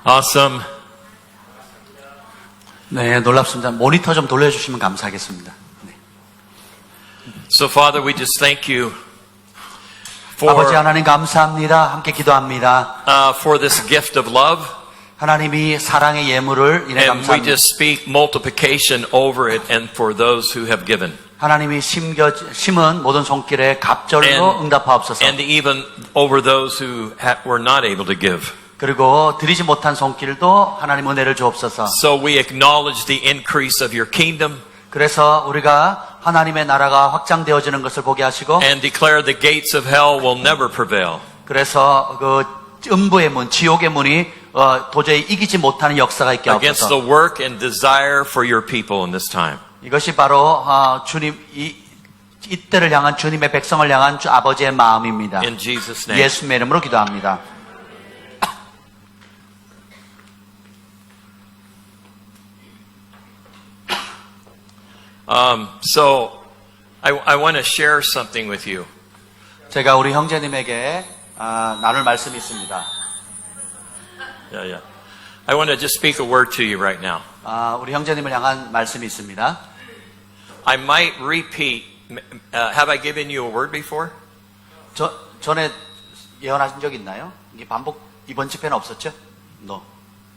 Awesome. 네, 놀랍습니다. 모니터 좀 돌려주시면 감사하겠습니다. 네. So, Father, we just thank you 아버지 for 하나님 감사합니다. 함께 기도합니다. for this gift of love, 하나님이 사랑의 예물을 인해 and we 감사합니다. just speak multiplication over it, and for those who have given, 하나님이 심은 모든 손길에 갑절로 응답하옵소서. and even over those who were not able to give. 그리고 드리지 못한 손길도 하나님 은혜를 주옵소서. So we acknowledge the increase of your kingdom 그래서 우리가 하나님의 나라가 확장되어지는 것을 보게 하시고, and declare the gates of hell will never prevail. 그래서 그 음부의 문, 지옥의 문이 도저히 이기지 못하는 역사가 있게 Against 하옵소서. the work and desire for your people in this time. 이것이 바로 주님 이때를 향한 주님의 백성을 향한 아버지의 마음입니다. In Jesus' name. 예수님의 이름으로 기도합니다. So I want to share something with you. 제가 우리 형제님에게 나눌 말씀이 있습니다. Yeah. I want to just speak a word to you right now. 우리 형제님을 향한 말씀이 있습니다. I might repeat. Have I given you a word before? 전에 예언하신 적 있나요? 이게 반복 이번 집회는 없었죠? No.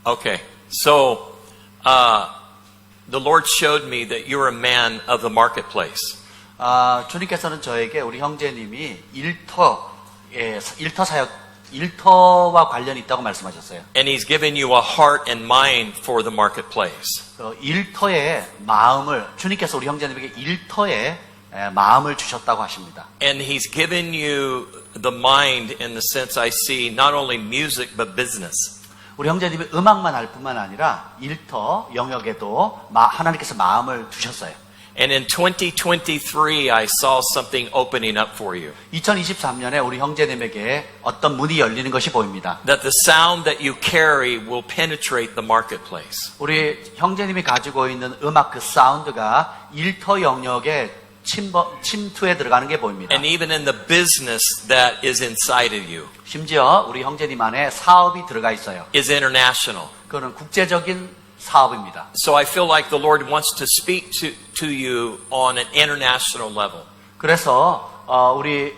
Okay. So the Lord showed me that you're a man of the marketplace. 주님께서는 저에게 우리 형제님이 일터와 관련이 있다고 말씀하셨어요. And He's given you a heart and mind for the marketplace. 일터의 마음을 주님께서 우리 형제님에게 일터의 마음을 주셨다고 하십니다. And He's given you the mind in the sense I see not only music but business. 우리 형제님이 음악만 할 뿐만 아니라 일터 영역에도 하나님께서 마음을 두셨어요. And in 2023, I saw something opening up for you. 2023년에 우리 형제님에게 어떤 문이 열리는 것이 보입니다. That the sound that you carry will penetrate the marketplace. 우리 형제님이 가지고 있는 음악 그 사운드가 일터 영역에 침투에 들어가는 게 보입니다. And even in the business that is inside of you 심지어 우리 형제님 안에 사업이 들어가 있어요. is international. 그거는 국제적인 사업입니다. So I feel like the Lord wants to speak to you on an international level. 그래서 우리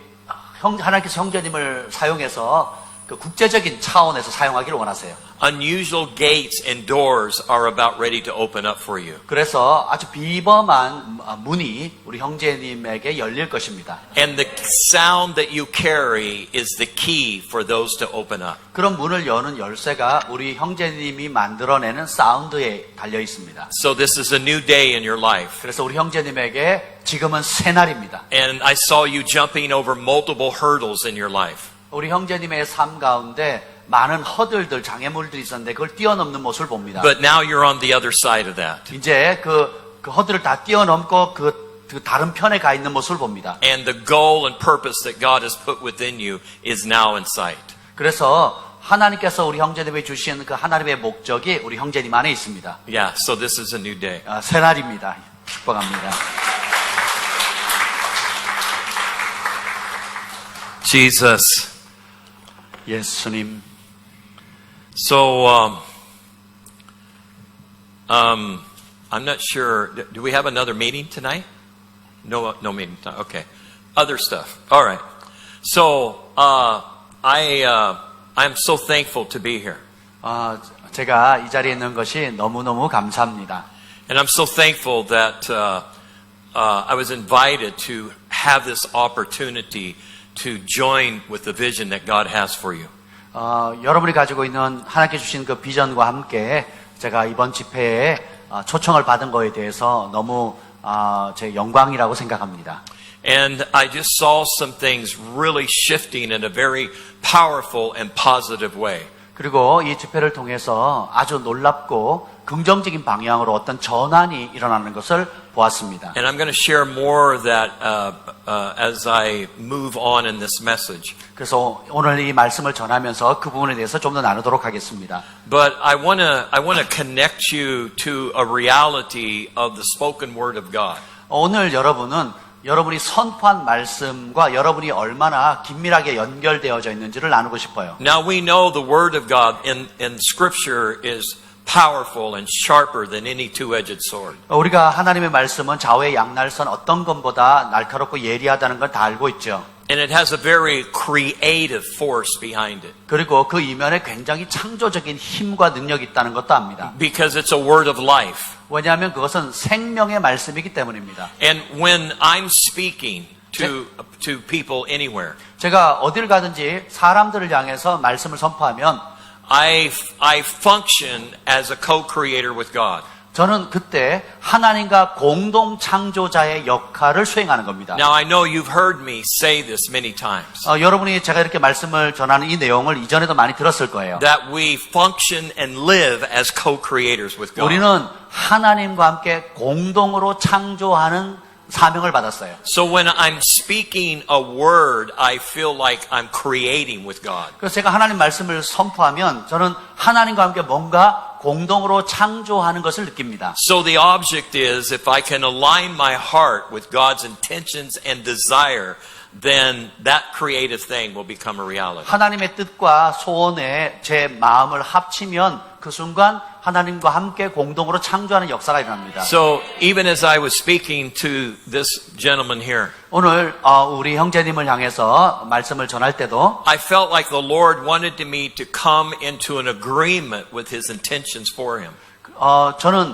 하나님께서 형제님을 사용해서 그 국제적인 차원에서 사용하기를 원하세요. Unusual gates and doors are about ready to open up for you. 그래서 아주 비범한 문이 우리 형제님에게 열릴 것입니다. And the sound that you carry is the key for those to open up. 그런 문을 여는 열쇠가 우리 형제님이 만들어내는 사운드에 달려 있습니다. So this is a new day in your life. 그래서 우리 형제님에게 지금은 새 날입니다. And I saw you jumping over multiple hurdles in your life. 우리 형제님의 삶 가운데 많은 허들들, 장애물들이 있었는데 그걸 뛰어넘는 모습을 봅니다. But now you're on the other side of that. 이제 그 허들을 다 뛰어넘고 그 다른 편에 가 있는 모습을 봅니다. And the goal and purpose that God has put within you is now in sight. 그래서 하나님께서 우리 형제님에게 주신 그 하나님의 목적이 우리 형제님 안에 있습니다. Yeah, so this is a new day. 새 날입니다. 축복합니다. Jesus. 예수님. So, I'm not sure. Do we have another meeting tonight? No meeting tonight. Okay. Other stuff. All right. So, I'm so thankful to be here. 제가 이 자리에 있는 것이 너무너무 감사합니다. And I'm so thankful that I was invited to have this opportunity to join with the vision that God has for you. 여러분이 가지고 있는 하나님께 주신 그 비전과 함께 제가 이번 집회에 초청을 받은 거에 대해서 너무 제 영광이라고 생각합니다. And I just saw some things really shifting in a very powerful and positive way. 그리고 이 집회를 통해서 아주 놀랍고 긍정적인 방향으로 어떤 전환이 일어나는 것을 보았습니다. And I'm going to share more of that as I move on in this message. 그래서 오늘 이 말씀을 전하면서 그 부분에 대해서 좀 더 나누도록 하겠습니다. But I want to connect you to a reality of the spoken word of God. 오늘 여러분은 여러분이 선포한 말씀과 여러분이 얼마나 긴밀하게 연결되어져 있는지를 나누고 싶어요. Now we know the Word of God in Scripture is powerful and sharper than any two-edged sword. 우리가 하나님의 말씀은 좌우의 양날선 어떤 것보다 날카롭고 예리하다는 걸 다 알고 있죠. And it has a very creative force behind it. 그리고 그 이면에 굉장히 창조적인 힘과 능력이 있다는 것도 압니다. Because it's a word of life. 왜냐하면 그것은 생명의 말씀이기 때문입니다. And when I'm speaking to people anywhere, 제가 어딜 가든지 사람들을 향해서 말씀을 선포하면 I function as a co-creator with God. 저는 그때 하나님과 공동 창조자의 역할을 수행하는 겁니다. Now I know you've heard me say this many times. 여러분이 제가 이렇게 말씀을 전하는 이 내용을 이전에도 많이 들었을 거예요. That we function and live as co-creators with God. 우리는 하나님과 함께 공동으로 창조하는 사명을 받았어요. So when I'm speaking a word, I feel like I'm creating with God. 그래서 제가 하나님 말씀을 선포하면 저는 하나님과 함께 뭔가 공동으로 창조하는 것을 느낍니다. So the object is if I can align my heart with God's intentions and desire, then that creative thing will become a reality. 하나님의 뜻과 소원에 제 마음을 합치면 그 순간 하나님과 함께 공동으로 창조하는 역사가 일어납니다. So even as I was speaking to this gentleman here, 오늘 우리 형제님을 향해서 말씀을 전할 때도 I felt like the Lord wanted me to come into an agreement with His intentions for him. 저는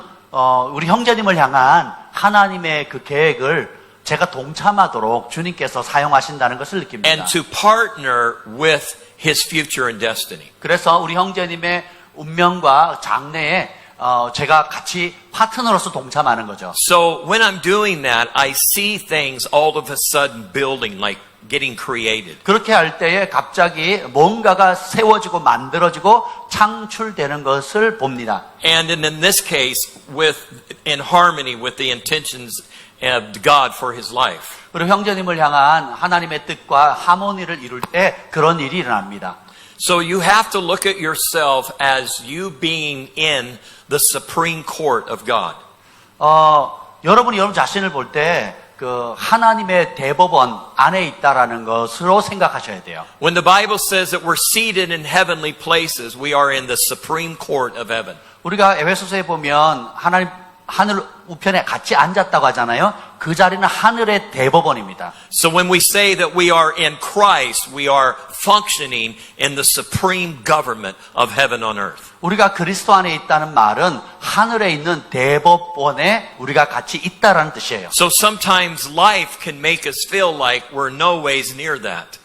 우리 형제님을 향한 하나님의 그 계획을 제가 동참하도록 주님께서 사용하신다는 것을 느낍니다. And to partner with His future and destiny. 그래서 우리 형제님의 운명과 장래에 제가 같이 파트너로서 동참하는 거죠. So when I'm doing that, I see things all of a sudden building, like getting created. 그렇게 할 때에 갑자기 뭔가가 세워지고 만들어지고 창출되는 것을 봅니다. And in this case, in harmony with the intentions of God for his life. 그리고 형제님을 향한 하나님의 뜻과 하모니를 이룰 때 그런 일이 일어납니다. So you have to look at yourself as you being in the supreme court of God. 여러분이 여러분 자신을 볼 때 그 하나님의 대법원 안에 있다라는 것으로 생각하셔야 돼요. When the Bible says that we're seated in heavenly places, we are in the supreme court of heaven. 우리가 에베소서에 보면 하나님 하늘 우편에 같이 앉았다고 하잖아요. 그 자리는 하늘의 대법원입니다. So when we say that we are in Christ, we are functioning in the supreme government of heaven on earth. 우리가 그리스도 안에 있다는 말은 하늘에 있는 대법원에 우리가 같이 있다라는 뜻이에요. So sometimes life can make us feel like we're no ways near that.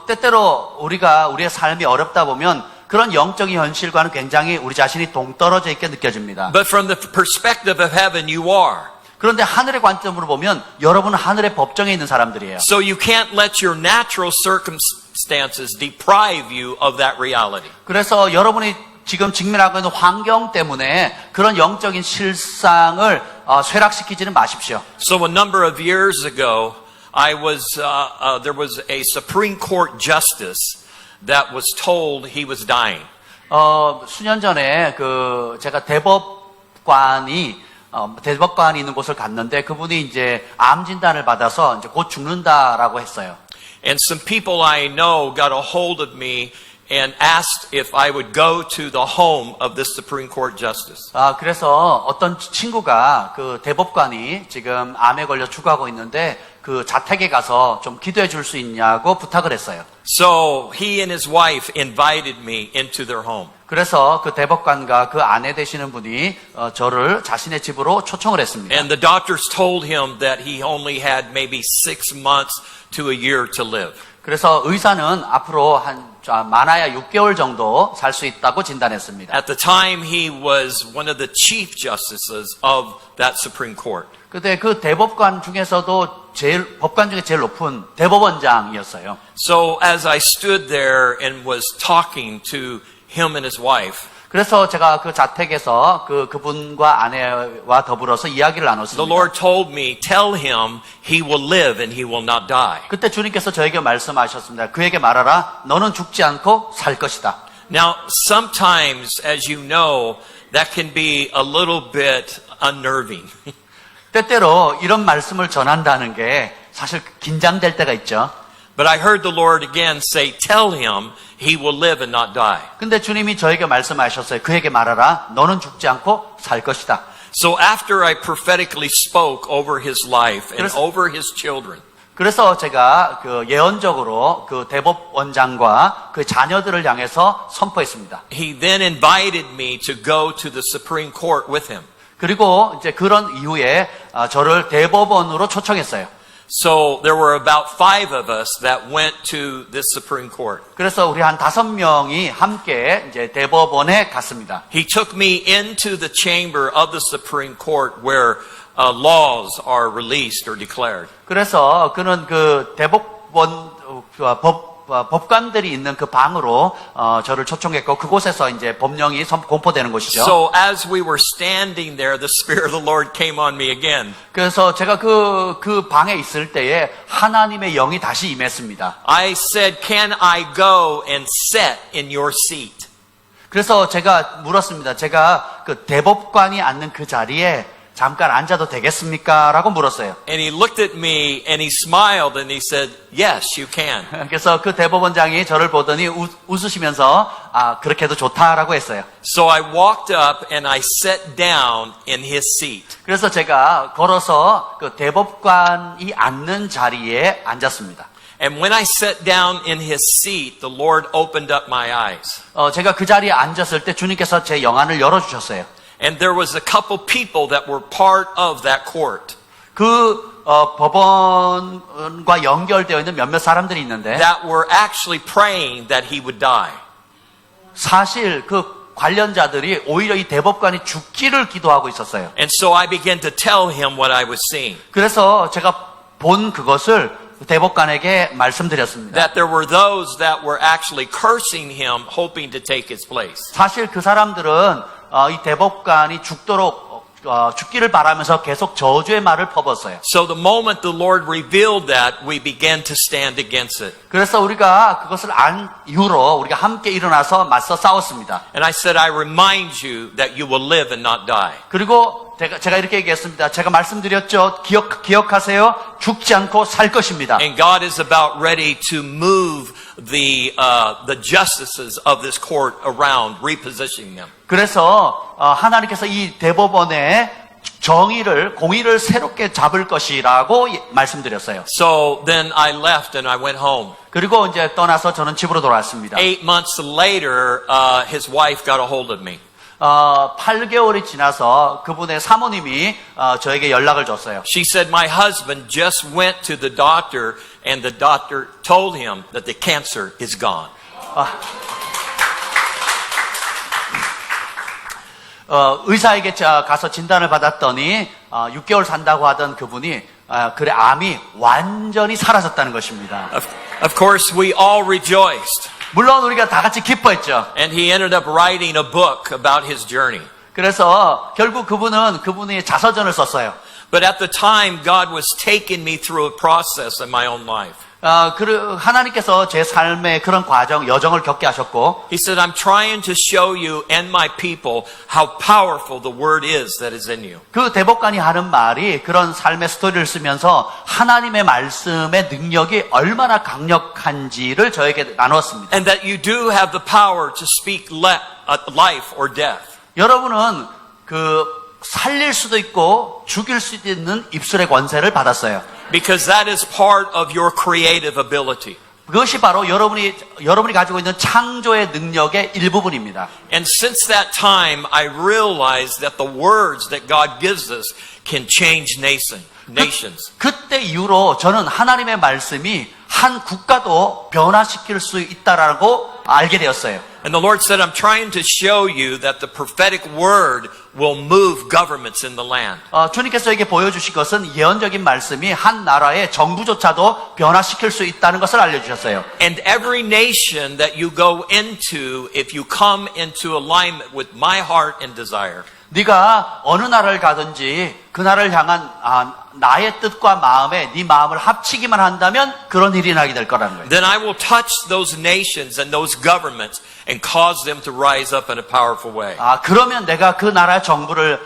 때때로 우리의 삶이 어렵다 보면 그런 영적인 현실과는 굉장히 우리 자신이 동떨어져 있게 느껴집니다. But from the perspective of heaven, you are. 그런데 하늘의 관점으로 보면 여러분은 하늘의 법정에 있는 사람들이에요. So you can't let your natural circumstances deprive you of that reality. 그래서 여러분이 지금 직면하고 있는 환경 때문에 그런 영적인 실상을 쇠락시키지는 마십시오. So a number of years ago, there was a Supreme Court justice that was told he was dying. 수년 전에 제가 대법관이 있는 곳을 갔는데 그분이 이제 암 진단을 받아서 이제 곧 죽는다라고 했어요. And some people I know got a hold of me and asked if I would go to the home of this Supreme Court justice. 그래서 어떤 친구가 그 대법관이 지금 암에 걸려 죽어가고 있는데 그 자택에 가서 좀 기도해 줄 수 있냐고 부탁을 했어요. So he and his wife invited me into their home. 그래서 그 대법관과 그 아내 되시는 분이 저를 자신의 집으로 초청을 했습니다. And the doctors told him that he only had maybe 6 months to a year to live. 그래서 의사는 앞으로 많아야 6개월 정도 살 수 있다고 진단했습니다. At the time he was one of the chief justices of that Supreme Court. 그때 그 대법관 중에서도 법관 중에 제일 높은 대법원장이었어요. So as I stood there and was talking to him and his wife, 그래서 제가 그 자택에서 그분과 아내와 더불어서 이야기를 나눴습니다. the Lord told me, tell him he will live and he will not die. 그때 주님께서 저에게 말씀하셨습니다. 그에게 말하라, 너는 죽지 않고 살 것이다. Now, sometimes, as you know, that can be a little bit unnerving. 때때로 이런 말씀을 전한다는 게 사실 긴장될 때가 있죠. But I heard the Lord again say, tell him he will live and not die. 근데 주님이 저에게 말씀하셨어요. 그에게 말하라. 너는 죽지 않고 살 것이다. So after I prophetically spoke over his life and 그래서- over his children, 그래서 제가 그 예언적으로 그 대법원장과 그 자녀들을 향해서 선포했습니다. he then invited me to go to the Supreme Court with him. 그리고 이제 그런 이후에 저를 대법원으로 초청했어요. So there were about 5 of us that went to this Supreme Court. 그래서 우리 한 5명이 함께 이제 대법원에 갔습니다. He took me into the chamber of the Supreme Court where laws are released or declared. 그래서 그는 그 대법원 법관들이 있는 그 방으로 저를 초청했고 그곳에서 이제 법령이 공포되는 곳이죠. So as we were standing there, the Spirit of the Lord came on me again. 그래서 제가 그 방에 있을 때에 하나님의 영이 다시 임했습니다. I said, can I go and sit in your seat? 그래서 제가 물었습니다. 제가 그 대법관이 앉는 그 자리에 잠깐 앉아도 되겠습니까? 라고 물었어요. And he looked at me and he smiled and he said, yes, you can. 그래서 그 대법원장이 저를 보더니 웃으시면서 그렇게 해도 좋다라고 했어요. So I walked up and I sat down in his seat. 그래서 제가 걸어서 그 대법관이 앉는 자리에 앉았습니다. And when I sat down in his seat, the Lord opened up my eyes. 제가 그 자리에 앉았을 때 주님께서 제 영안을 열어주셨어요. And there was a couple people that were part of that court 그 법원과 연결되어 있는 몇몇 사람들이 있는데 that were actually praying that he would die. 사실 그 관련자들이 오히려 이 대법관이 죽기를 기도하고 있었어요. And so I began to tell him what I was seeing. 그래서 제가 본 그것을 대법관에게 말씀드렸습니다. That there were those that were actually cursing him, hoping to take his place. 사실 그 사람들은 이 대법관이 죽기를 바라면서 계속 저주의 말을 퍼붓었어요. So the moment the Lord revealed that, we began to stand against it. 그래서 우리가 그것을 안 이후로 우리가 함께 일어나서 맞서 싸웠습니다. And I said, I remind you that you will live and not die. 그리고 제가 이렇게 얘기했습니다. 제가 말씀드렸죠. 기억하세요. 죽지 않고 살 것입니다. And God is about ready to move the justices of this court around, repositioning them. 그래서 하나님께서 이 대법원의 공의를 새롭게 잡을 것이라고 말씀드렸어요. So then I left and I went home. 그리고 이제 떠나서 저는 집으로 돌아왔습니다. 8 months later, his wife got a hold of me. 8개월이 지나서 그분의 사모님이 저에게 연락을 줬어요. She said, my husband just went to the doctor and the doctor told him that the cancer is gone. 의사에게 가서 진단을 받았더니 6개월 산다고 하던 그분이 그래 암이 완전히 사라졌다는 것입니다. Of course, we all rejoiced. 물론 우리가 다 같이 기뻐했죠. And he ended up writing a book about his journey. 그래서 결국 그분이 자서전을 썼어요. But at the time, God was taking me through a process in my own life. 하나님께서 제 삶의 그런 여정을 겪게 하셨고, He said, I'm trying to show you and my people how powerful the word is that is in you. 그 대법관이 하는 말이 그런 삶의 스토리를 쓰면서 하나님의 말씀의 능력이 얼마나 강력한지를 저에게 나누었습니다. And that you do have the power to speak life or death. 여러분은 살릴 수도 있고 죽일 수도 있는 입술의 권세를 받았어요. Because that is part of your creative ability. 그것이 바로 여러분이 가지고 있는 창조의 능력의 일부분입니다. And since that time, I realized that the words that God gives us can change nations. 그때 이후로 저는 하나님의 말씀이 한 국가도 변화시킬 수 있다라고 알게 되었어요. And the Lord said, I'm trying to show you that the prophetic word will move governments in the land. 주님께서 저에게 보여주신 것은 예언적인 말씀이 한 나라의 정부조차도 변화시킬 수 있다는 것을 알려주셨어요. And every nation that you go into, if you come into alignment with my heart and desire, 네가 어느 나라를 가든지 그 나라를 향한 나의 뜻과 마음에 네 마음을 합치기만 한다면 그런 일이 나게 될 거라는 거예요. Then I will touch those nations and those governments and cause them to rise up in a powerful way. 그러면 내가 그 나라의 정부를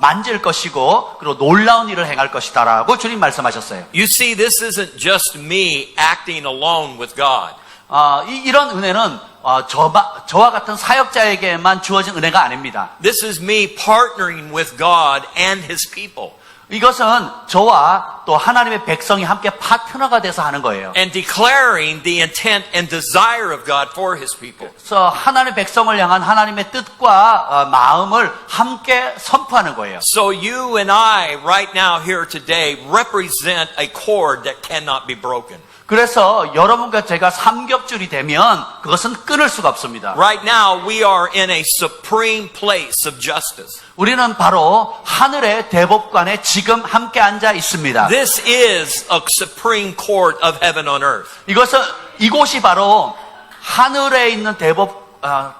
만질 것이고 그리고 놀라운 일을 행할 것이다라고 주님 말씀하셨어요. You see, this isn't just me acting alone with God. 이런 은혜는 저와 같은 사역자에게만 주어진 은혜가 아닙니다. This is me partnering with God and His people. 이것은 저와 또 하나님의 백성이 함께 파트너가 돼서 하는 거예요. And declaring the intent and desire of God for His people. 그래서 하나님의 백성을 향한 하나님의 뜻과 마음을 함께 선포하는 거예요. So you and I right now here today represent a cord that cannot be broken. 그래서 여러분과 제가 삼겹줄이 되면 그것은 끊을 수가 없습니다. Right now we are in a supreme place of justice. 우리는 바로 하늘의 대법관에 지금 함께 앉아 있습니다. This is a supreme court of heaven on earth. 이곳이 바로 하늘에 있는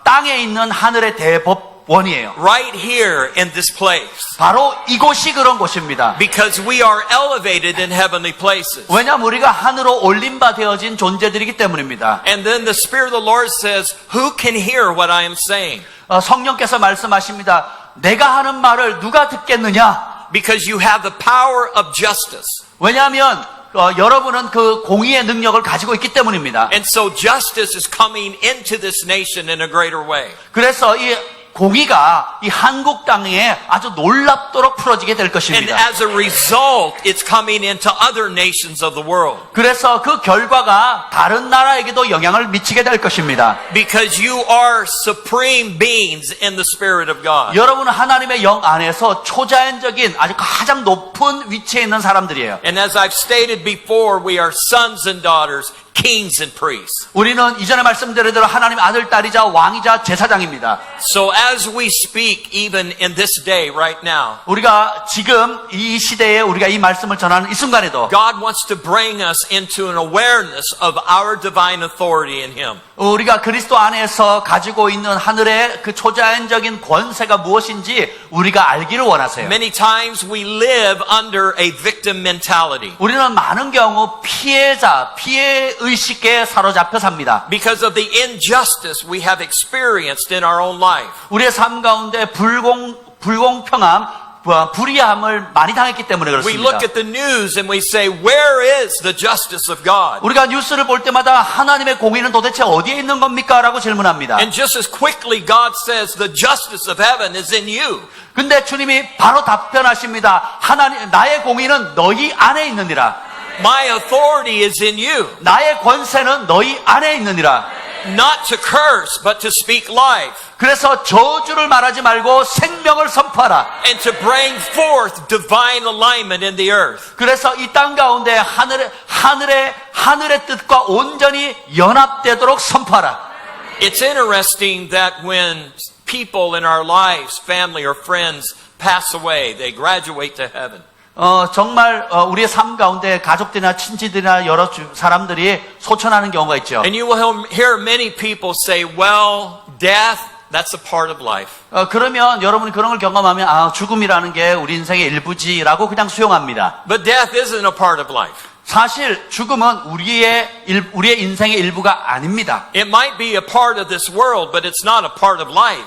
땅에 있는 하늘의 대법원이에요. Right here in this place. 바로 이곳이 그런 곳입니다. Because we are elevated in heavenly places. 왜냐하면 우리가 하늘로 올림바 되어진 존재들이기 때문입니다. And then the Spirit of the Lord says, who can hear what I am saying? 성령께서 말씀하십니다. 내가 하는 말을 누가 듣겠느냐? Because you have the power of justice. 왜냐하면 여러분은 그 공의의 능력을 가지고 있기 때문입니다. And so justice is coming into this nation in a greater way. 그래서 이 공의가 이 한국 땅에 아주 놀랍도록 풀어지게 될 And 것입니다. as a result, it's coming into other nations of the world. 그래서 그 결과가 다른 나라에게도 영향을 미치게 될 것입니다. Because you are supreme beings in the Spirit of God. 여러분은 하나님의 영 안에서 초자연적인 아주 가장 높은 위치에 있는 사람들이에요. And as I've stated before, we are sons and daughters, kings and priests. 우리는 이전에 말씀드린 대로 하나님 아들, 딸이자 왕이자 제사장입니다. So as we speak, even in this day, right now, 우리가 지금 이 시대에 우리가 이 말씀을 전하는 이 순간에도 God wants to bring us into an awareness of our divine authority in Him. 우리가 그리스도 안에서 가지고 있는 하늘의 그 초자연적인 권세가 무엇인지 우리가 알기를 원하세요. Many times we live under a victim mentality. 우리는 많은 경우 피해 의식에 사로잡혀 삽니다. Because of the injustice we have experienced in our own life. 우리의 삶 가운데 불공평함, 불의함을 많이 당했기 때문에 We 그렇습니다. look at the news and we say, where is the justice of God? 우리가 뉴스를 볼 때마다 하나님의 공의는 도대체 어디에 있는 겁니까? 라고 질문합니다. And just as quickly God says, the justice of heaven is in you. 근데 주님이 바로 답변하십니다. 나의 공의는 너희 안에 있느니라. My authority is in you. 나의 권세는 너희 안에 있느니라. Not to curse, but to speak life. 그래서 저주를 말하지 말고 생명을 선포하라. And to bring forth divine alignment in the earth. 그래서 이 땅 가운데 하늘의 뜻과 온전히 연합되도록 선포하라. It's interesting that when people in our lives, family or friends, pass away, they graduate to heaven. 정말 우리의 삶 가운데 가족들이나 친지들이나 여러 사람들이 소천하는 경우가 있죠. And you will hear many people say, well, death, that's a part of life. 그러면 여러분이 그런 걸 경험하면 죽음이라는 게 우리 인생의 일부지라고 그냥 수용합니다. But death isn't a part of life. 사실 죽음은 우리의 인생의 일부가 아닙니다. It might be a part of this world, but it's not a part of life.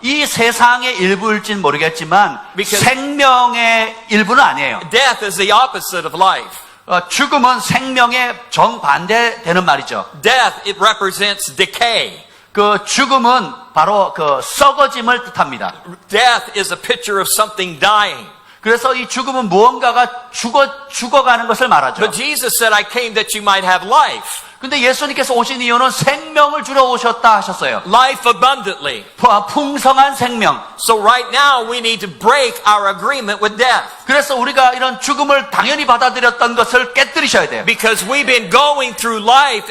이 세상의 일부일진 모르겠지만 Because 생명의 일부는 아니에요. Death is the opposite of life. 죽음은 생명의 정반대되는 말이죠. Death, it represents decay. 그 죽음은 바로 그 썩어짐을 뜻합니다. Death is a picture of something dying. 그래서 이 죽음은 무언가가 죽어가는 것을 말하죠. But Jesus said, I came that you might have life. 근데 예수님께서 오신 이유는 생명을 주러 오셨다 하셨어요. Life abundantly. 풍성한 생명. So right now we need to break our agreement with death. 그래서 우리가 이런 죽음을 당연히 받아들였던 것을 깨뜨리셔야 돼요. Because we've been going through life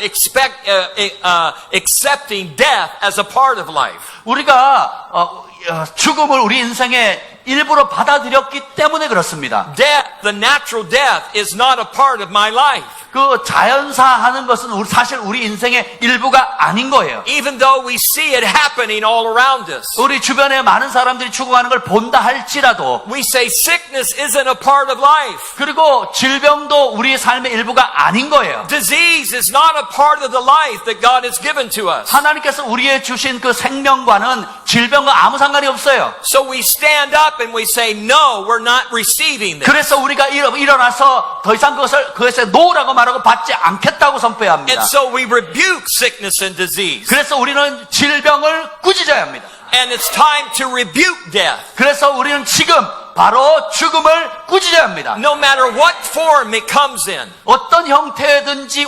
accepting death as a part of life. 우리가 죽음을 우리 인생의 일부러 받아들였기 때문에 그렇습니다. Death, the natural death, is not a part of my life. 그 자연사 하는 것은 사실 우리 인생의 일부가 아닌 거예요. Even though we see it happening all around us. 우리 주변에 많은 사람들이 죽어가는 걸 본다 할지라도 We say sickness isn't a part of life. 그리고 질병도 우리의 삶의 일부가 아닌 거예요. Disease is not a part of the life that God has given to us. 하나님께서 우리의 주신 그 생명과는 질병과 아무 상관이 없어요. So we stand up and we say, no, we're not receiving this. 그래서 우리가 일어나서 더 이상 그것에 노라고 말하고 받지 않겠다고 선포해야 합니다. And so we rebuke sickness and disease. 그래서 우리는 질병을 꾸짖어야 합니다. And it's time to rebuke death. 그래서 우리는 지금 바로 죽음을 꾸짖어야 합니다. No matter what form it comes in. 어떤 형태든지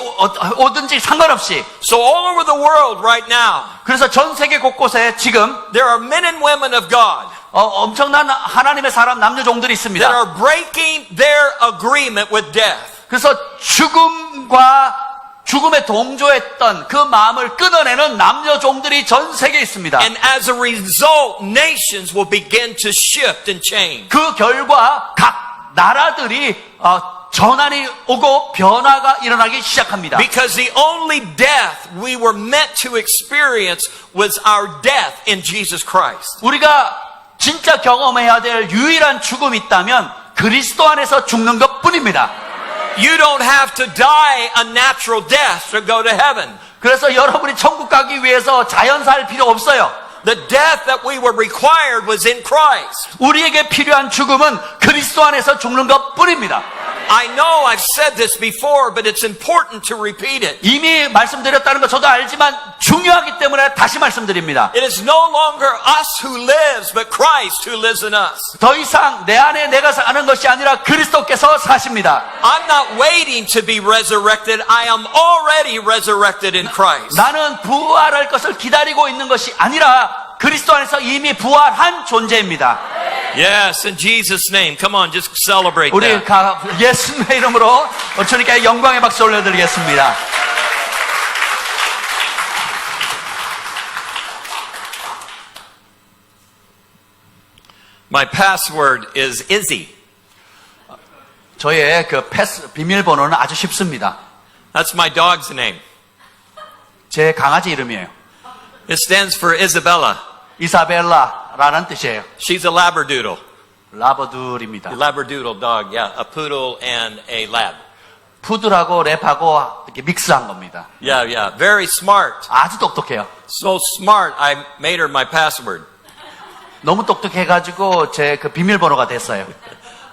오든지 상관없이. So all over the world right now, 그래서 전 세계 곳곳에 지금 there are men and women of God 엄청난 하나님의 사람 남녀 종들이 that 있습니다. are breaking their agreement with death. 그래서 죽음에 동조했던 그 마음을 끊어내는 남녀 종들이 전 세계에 있습니다. And as a result, nations will begin to shift and change. 그 결과 각 나라들이 전환이 오고 변화가 일어나기 시작합니다. Because the only death we were meant to experience was our death in Jesus Christ. 우리가 진짜 경험해야 될 유일한 죽음이 있다면 그리스도 안에서 죽는 것뿐입니다. You don't have to die a natural death to go to heaven. 그래서 여러분이 천국 가기 위해서 자연사할 필요 없어요. The death that we were required was in Christ. 우리에게 필요한 죽음은 그리스도 안에서 죽는 것뿐입니다. I know I've said this before, but it's important to repeat it. 이미 말씀드렸다는 거 저도 알지만 중요하기 때문에 다시 말씀드립니다. It is no longer us who lives, but Christ who lives in us. 더 이상 내 안에 내가 사는 것이 아니라 그리스도께서 사십니다. I'm not waiting to be resurrected. I am already resurrected in Christ. 나는 부활할 것을 기다리고 있는 것이 아니라 그리스도 안에서 이미 부활한 존재입니다. Yes, in Jesus' name. Come on, just celebrate 우리 that. 예수님의 이름으로 주님께 영광의 박수 올려드리겠습니다. My password is Izzy. 저의 그 비밀번호는 아주 쉽습니다. That's my dog's name. 제 강아지 이름이에요. It stands for Isabella. 이사벨라라는 뜻이에요. She's a Labradoodle. 라버둘입니다. Labradoodle dog, yeah. A poodle and a lab. 푸들하고 랩하고 이렇게 믹스한 겁니다. Yeah, yeah. Very smart. 아주 똑똑해요. So smart, I made her my password. 너무 똑똑해가지고 제 그 비밀번호가 됐어요.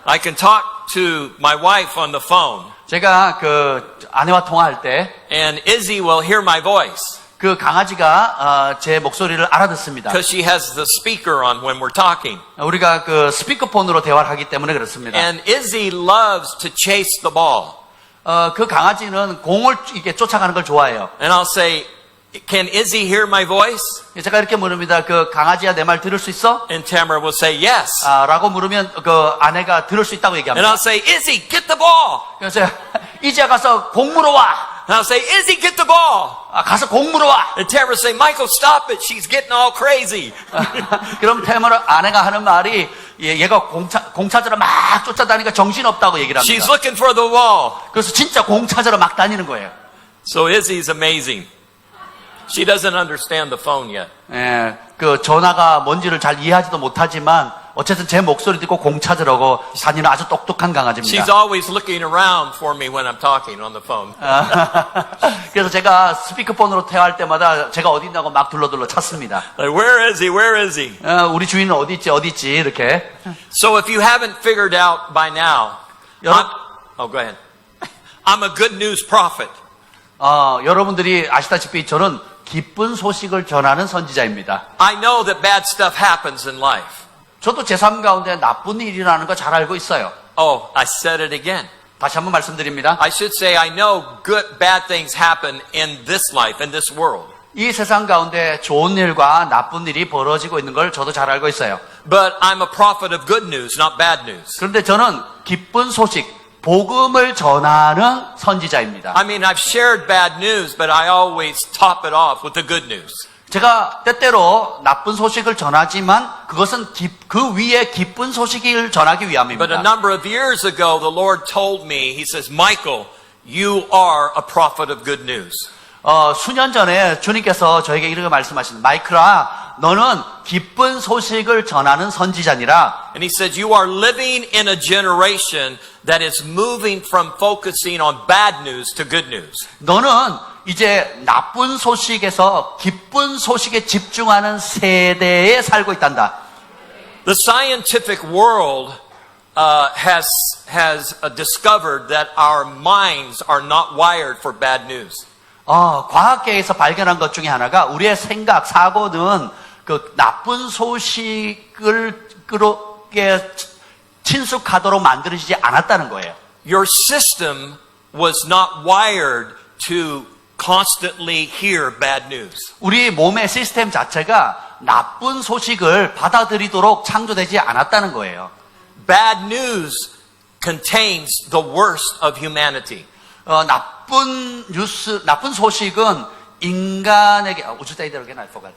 I can talk to my wife on the phone. 제가 그 아내와 통화할 때 And Izzy will hear my voice. 그 강아지가 제 목소리를 알아듣습니다. Because she has the speaker on when we're talking. 우리가 그 스피커폰으로 대화를 하기 때문에 그렇습니다. And Izzy loves to chase the ball. 그 강아지는 공을 이렇게 쫓아가는 걸 좋아해요. And I'll say, can Izzy hear my voice? 제가 이렇게 물습니다. 그 강아지야 내 말 들을 수 있어? And Tamara will say, yes. 라고 물으면 그 아내가 들을 수 있다고 And 얘기합니다. I'll say, Izzy, get the ball. 그래서 이제 가서 공 물어 와. And I'll say, Izzy, get the ball. 가서 공 물어 와. And Tamara will say, Michael, stop it. She's getting all crazy. 그럼 아내가 하는 말이 얘가 공 찾으러 막 쫓아다니니까 정신없다고 얘기를 합니다. She's looking for the ball. 그래서 진짜 공 찾으러 막 다니는 거예요. So Izzy's amazing. She doesn't understand the phone yet. 예, 그 전화가 뭔지를 잘 이해하지도 못하지만 어쨌든 제 목소리 듣고 공 찾으려고 다니는 아주 똑똑한 강아지입니다. She's always looking around for me when I'm talking on the phone. 그래서 제가 스피커폰으로 대화할 때마다 제가 어디 있냐고 막 둘러둘러 찾습니다. Like, where is he? Where is he? 우리 주인은 어디 있지 이렇게. So if you haven't figured out by now, oh, go ahead. I'm a good news prophet. 여러분들이 아시다시피 저는 기쁜 소식을 전하는 선지자입니다. I know that bad stuff happens in life. 저도 제 삶 가운데 나쁜 일이라는 거 잘 알고 있어요. Oh, I said it again. 다시 한번 말씀드립니다. I should say I know bad things happen in this life, in this world. 이 세상 가운데 좋은 일과 나쁜 일이 벌어지고 있는 걸 저도 잘 알고 있어요. But I'm a prophet of good news, not bad news. 그런데 저는 기쁜 소식, 복음을 전하는 선지자입니다. I mean, I've shared bad news, but I always top it off with the good news. 제가 때때로 나쁜 소식을 전하지만 그것은 그 위에 기쁜 소식을 전하기 But a 위함입니다. number of years ago, the Lord told me, He says, Michael, you are a prophet of good news. 수년 전에 주님께서 저에게 이렇게 말씀하시는 마이크라, 너는 기쁜 소식을 전하는 선지자니라. And he said, you are living in a generation that is moving from focusing on bad news to good news. 너는 이제 나쁜 소식에서 기쁜 소식에 집중하는 세대에 살고 있단다. The scientific world has discovered that our minds are not wired for bad news. 과학계에서 발견한 것 중에 하나가 우리의 생각, 사고는 그 나쁜 소식을 그렇게 친숙하도록 만들어지지 않았다는 거예요. Your system was not wired to constantly hear bad news. 우리 몸의 시스템 자체가 나쁜 소식을 받아들이도록 창조되지 않았다는 거예요. Bad news contains the worst of humanity. 나쁜 뉴스, 나쁜 소식은 인간에게, would you say that again? I forgot.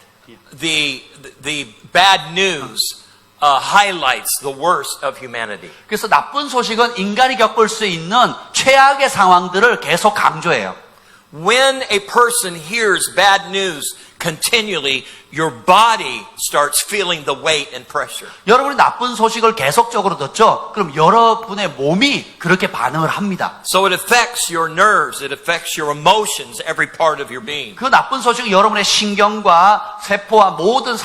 The bad news highlights the worst of humanity. 그래서 나쁜 소식은 인간이 겪을 수 있는 최악의 상황들을 계속 강조해요. When a person hears bad news continually, your body starts feeling the weight and pressure. 여러분이 나쁜 소식을 계속적으로 듣죠? 그럼 여러분의 몸이 그렇게 반응을 합니다. So it affects your nerves, it affects your emotions, every part of your being. 그 나쁜 소식이 여러분의 신경과 세포와 모든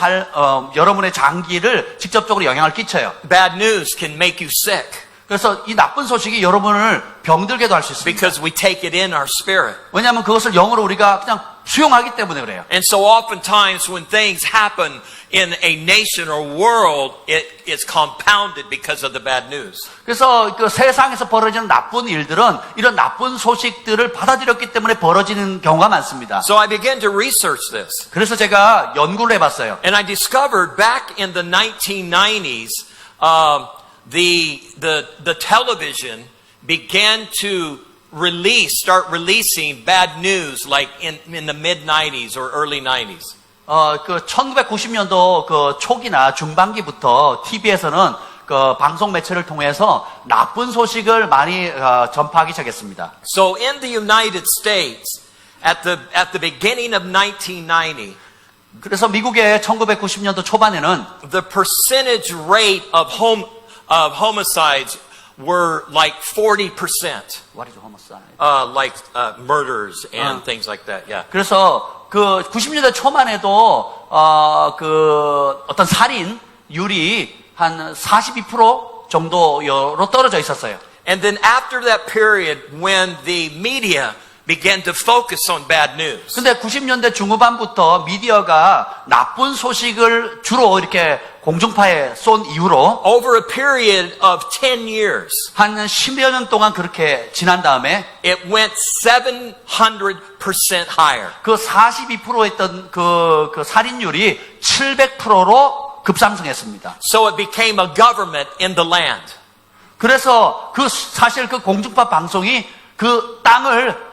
여러분의 장기를 직접적으로 영향을 끼쳐요. Bad news can make you sick 그래서 이 나쁜 소식이 여러분을 병들게도 할 수 있습니다. because we take it in our spirit. 왜냐하면 그것을 영으로 우리가 그냥 수용하기 때문에 그래요. And so oftentimes when things happen in a nation or world, it is compounded because of the bad news. 그래서 그 세상에서 벌어지는 나쁜 일들은 이런 나쁜 소식들을 받아들였기 때문에 벌어지는 경우가 많습니다. So I began to research this. 그래서 제가 연구를 해봤어요. And I discovered back in the 1990s, the television began to start releasing bad news like in the mid 90s or early 90s. 그 1990년도 그 초기나 중반기부터 TV에서는 그 방송 매체를 통해서 나쁜 소식을 많이 전파하기 시작했습니다. So in the United States, at the beginning of 1990, 그래서 미국의 1990년도 초반에는 the percentage rate of homicides were like 40%. What is homicide? Like murders and things like that. Yeah. 그래서 그 90년대 초만 해도 그 어떤 살인율이 한 42% 정도로 떨어져 있었어요. And then after that period when the media began to focus on bad news. 근데 90년대 중후반부터 미디어가 나쁜 소식을 주로 이렇게 공중파에 쏜 이후로 Over a period of 10 years, 한 10여 년 동안 그렇게 지난 다음에 it went 700% higher. 그 42% 했던 그 살인율이 700%로 급상승했습니다. So it became a government in the land. 그래서 사실 그 공중파 방송이 그 땅을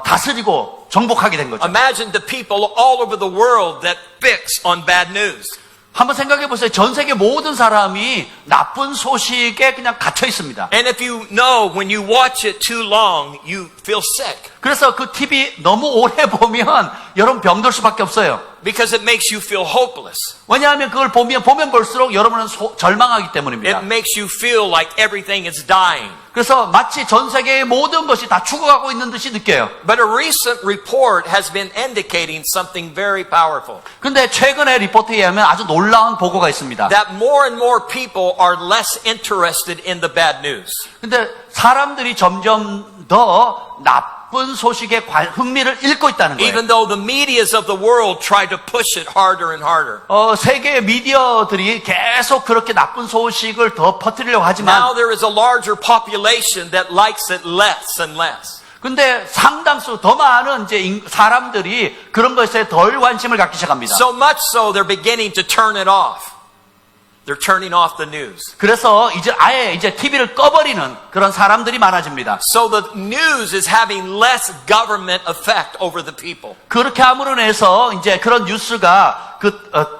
다스리고 정복하게 된 거죠. Imagine the people all over the world that fix on bad news. 한번 생각해 보세요. 전 세계 모든 사람이 나쁜 소식에 그냥 갇혀 있습니다. And if you know when you watch it too long, you feel sick. 그래서 그 TV 너무 오래 보면 여러분 병들 수밖에 없어요. Because it makes you feel hopeless. 왜냐하면 그걸 보면 볼수록 여러분은 절망하기 때문입니다. It makes you feel like everything is dying. 그래서 마치 전 세계의 모든 것이 다 죽어가고 있는 듯이 느껴요. But a recent report has been indicating something very powerful. 근데 최근에 리포트에 의하면 아주 놀라운 보고가 있습니다. That more and more people are less interested in the bad news. 근데 사람들이 점점 더 나쁜 소식에 흥미를 잃고 있다는 거예요. Even though the medias of the world try to push it harder and harder. 세계의 미디어들이 계속 그렇게 나쁜 소식을 더 퍼뜨리려고 하지만 Now there is a larger population that likes it less and less. 근데 상당수 더 많은 이제 사람들이 그런 것에 덜 관심을 갖기 시작합니다. So much so they're beginning to turn it off. They're turning off the news. 그래서 아예 TV를 꺼버리는 그런 사람들이 많아집니다. So the news is having less government effect over the people. 그렇게 함으로 인해서 이제 그런 뉴스가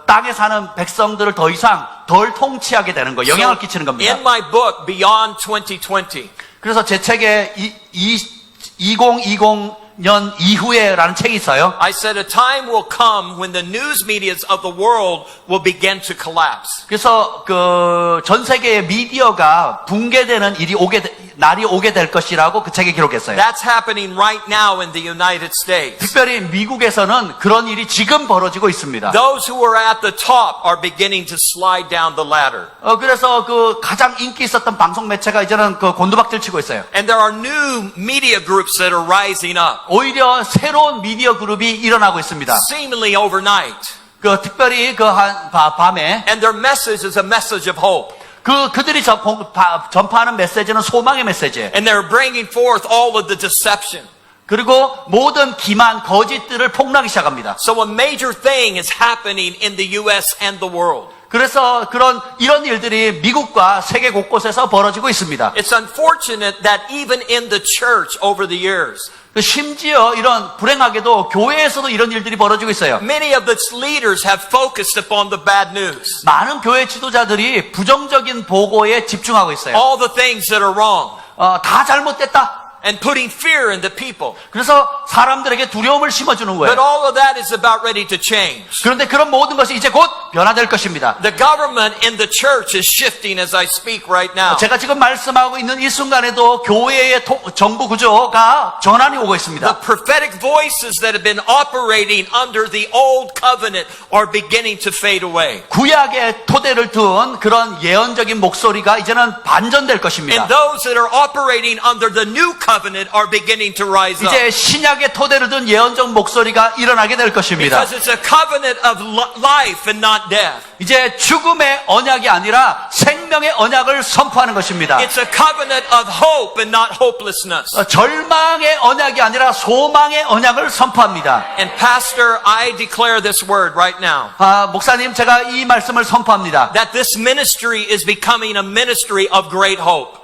땅에 사는 백성들을 더 이상 덜 통치하게 되는 거예요. 영향을 끼치는 겁니다. In my book Beyond 2020, 그래서 제 책에 2020년 이후에라는 책이 있어요. I said a time will come when the news medias of the world will begin to collapse. 그래서 그 전 세계의 미디어가 붕괴되는 날이 오게 될 것이라고 그 책에 기록했어요. That's happening right now in the United States. 특별히 미국에서는 그런 일이 지금 벌어지고 있습니다. Those who are at the top are beginning to slide down the ladder. 그래서 그 가장 인기 있었던 방송 매체가 이제는 그 곤두박질 치고 있어요. And there are new media groups that are rising up, 오히려 새로운 미디어 그룹이 일어나고 있습니다. seemingly overnight. 특별히 밤에 And their message is a message of hope. 그들이 전파하는 메시지는 소망의 메시지예요. And they're bringing forth all of the deception. 그리고 모든 기만, 거짓들을 폭로하기 시작합니다. So a major thing is happening in the U.S. and the world. 그래서 이런 일들이 미국과 세계 곳곳에서 벌어지고 있습니다. It's unfortunate that even in the church over the years, 심지어 이런 불행하게도 교회에서도 이런 일들이 벌어지고 있어요. many of its leaders have focused upon the bad news. 많은 교회 지도자들이 부정적인 보고에 집중하고 있어요. All the things that are wrong. 다 잘못됐다. And putting fear into people. 그래서 사람들에게 두려움을 심어주는 But 거예요. all of that is about ready to change. 그런데 그런 모든 것이 이제 곧 변화될 것입니다. The government in the church is shifting as I speak right now. 제가 지금 말씀하고 있는 이 순간에도 교회의 정부 구조가 전환이 오고 있습니다. The prophetic voices that have been operating under the old covenant are beginning to fade away. 구약의 토대를 둔 그런 예언적인 목소리가 이제는 반전될 것입니다. And those that are operating under the new covenant are beginning to rise up. 이제 신약의 토대를 둔 예언적 목소리가 일어나게 될 것입니다. Because it's a covenant of life and not death. 이제 죽음의 언약이 아니라 생명의 언약을 선포하는 것입니다. It's a covenant of hope and not hopelessness. 절망의 언약이 아니라 소망의 언약을 선포합니다. And Pastor, I declare this word right now. 목사님, 제가 이 말씀을 선포합니다. That this ministry is becoming a ministry of great hope.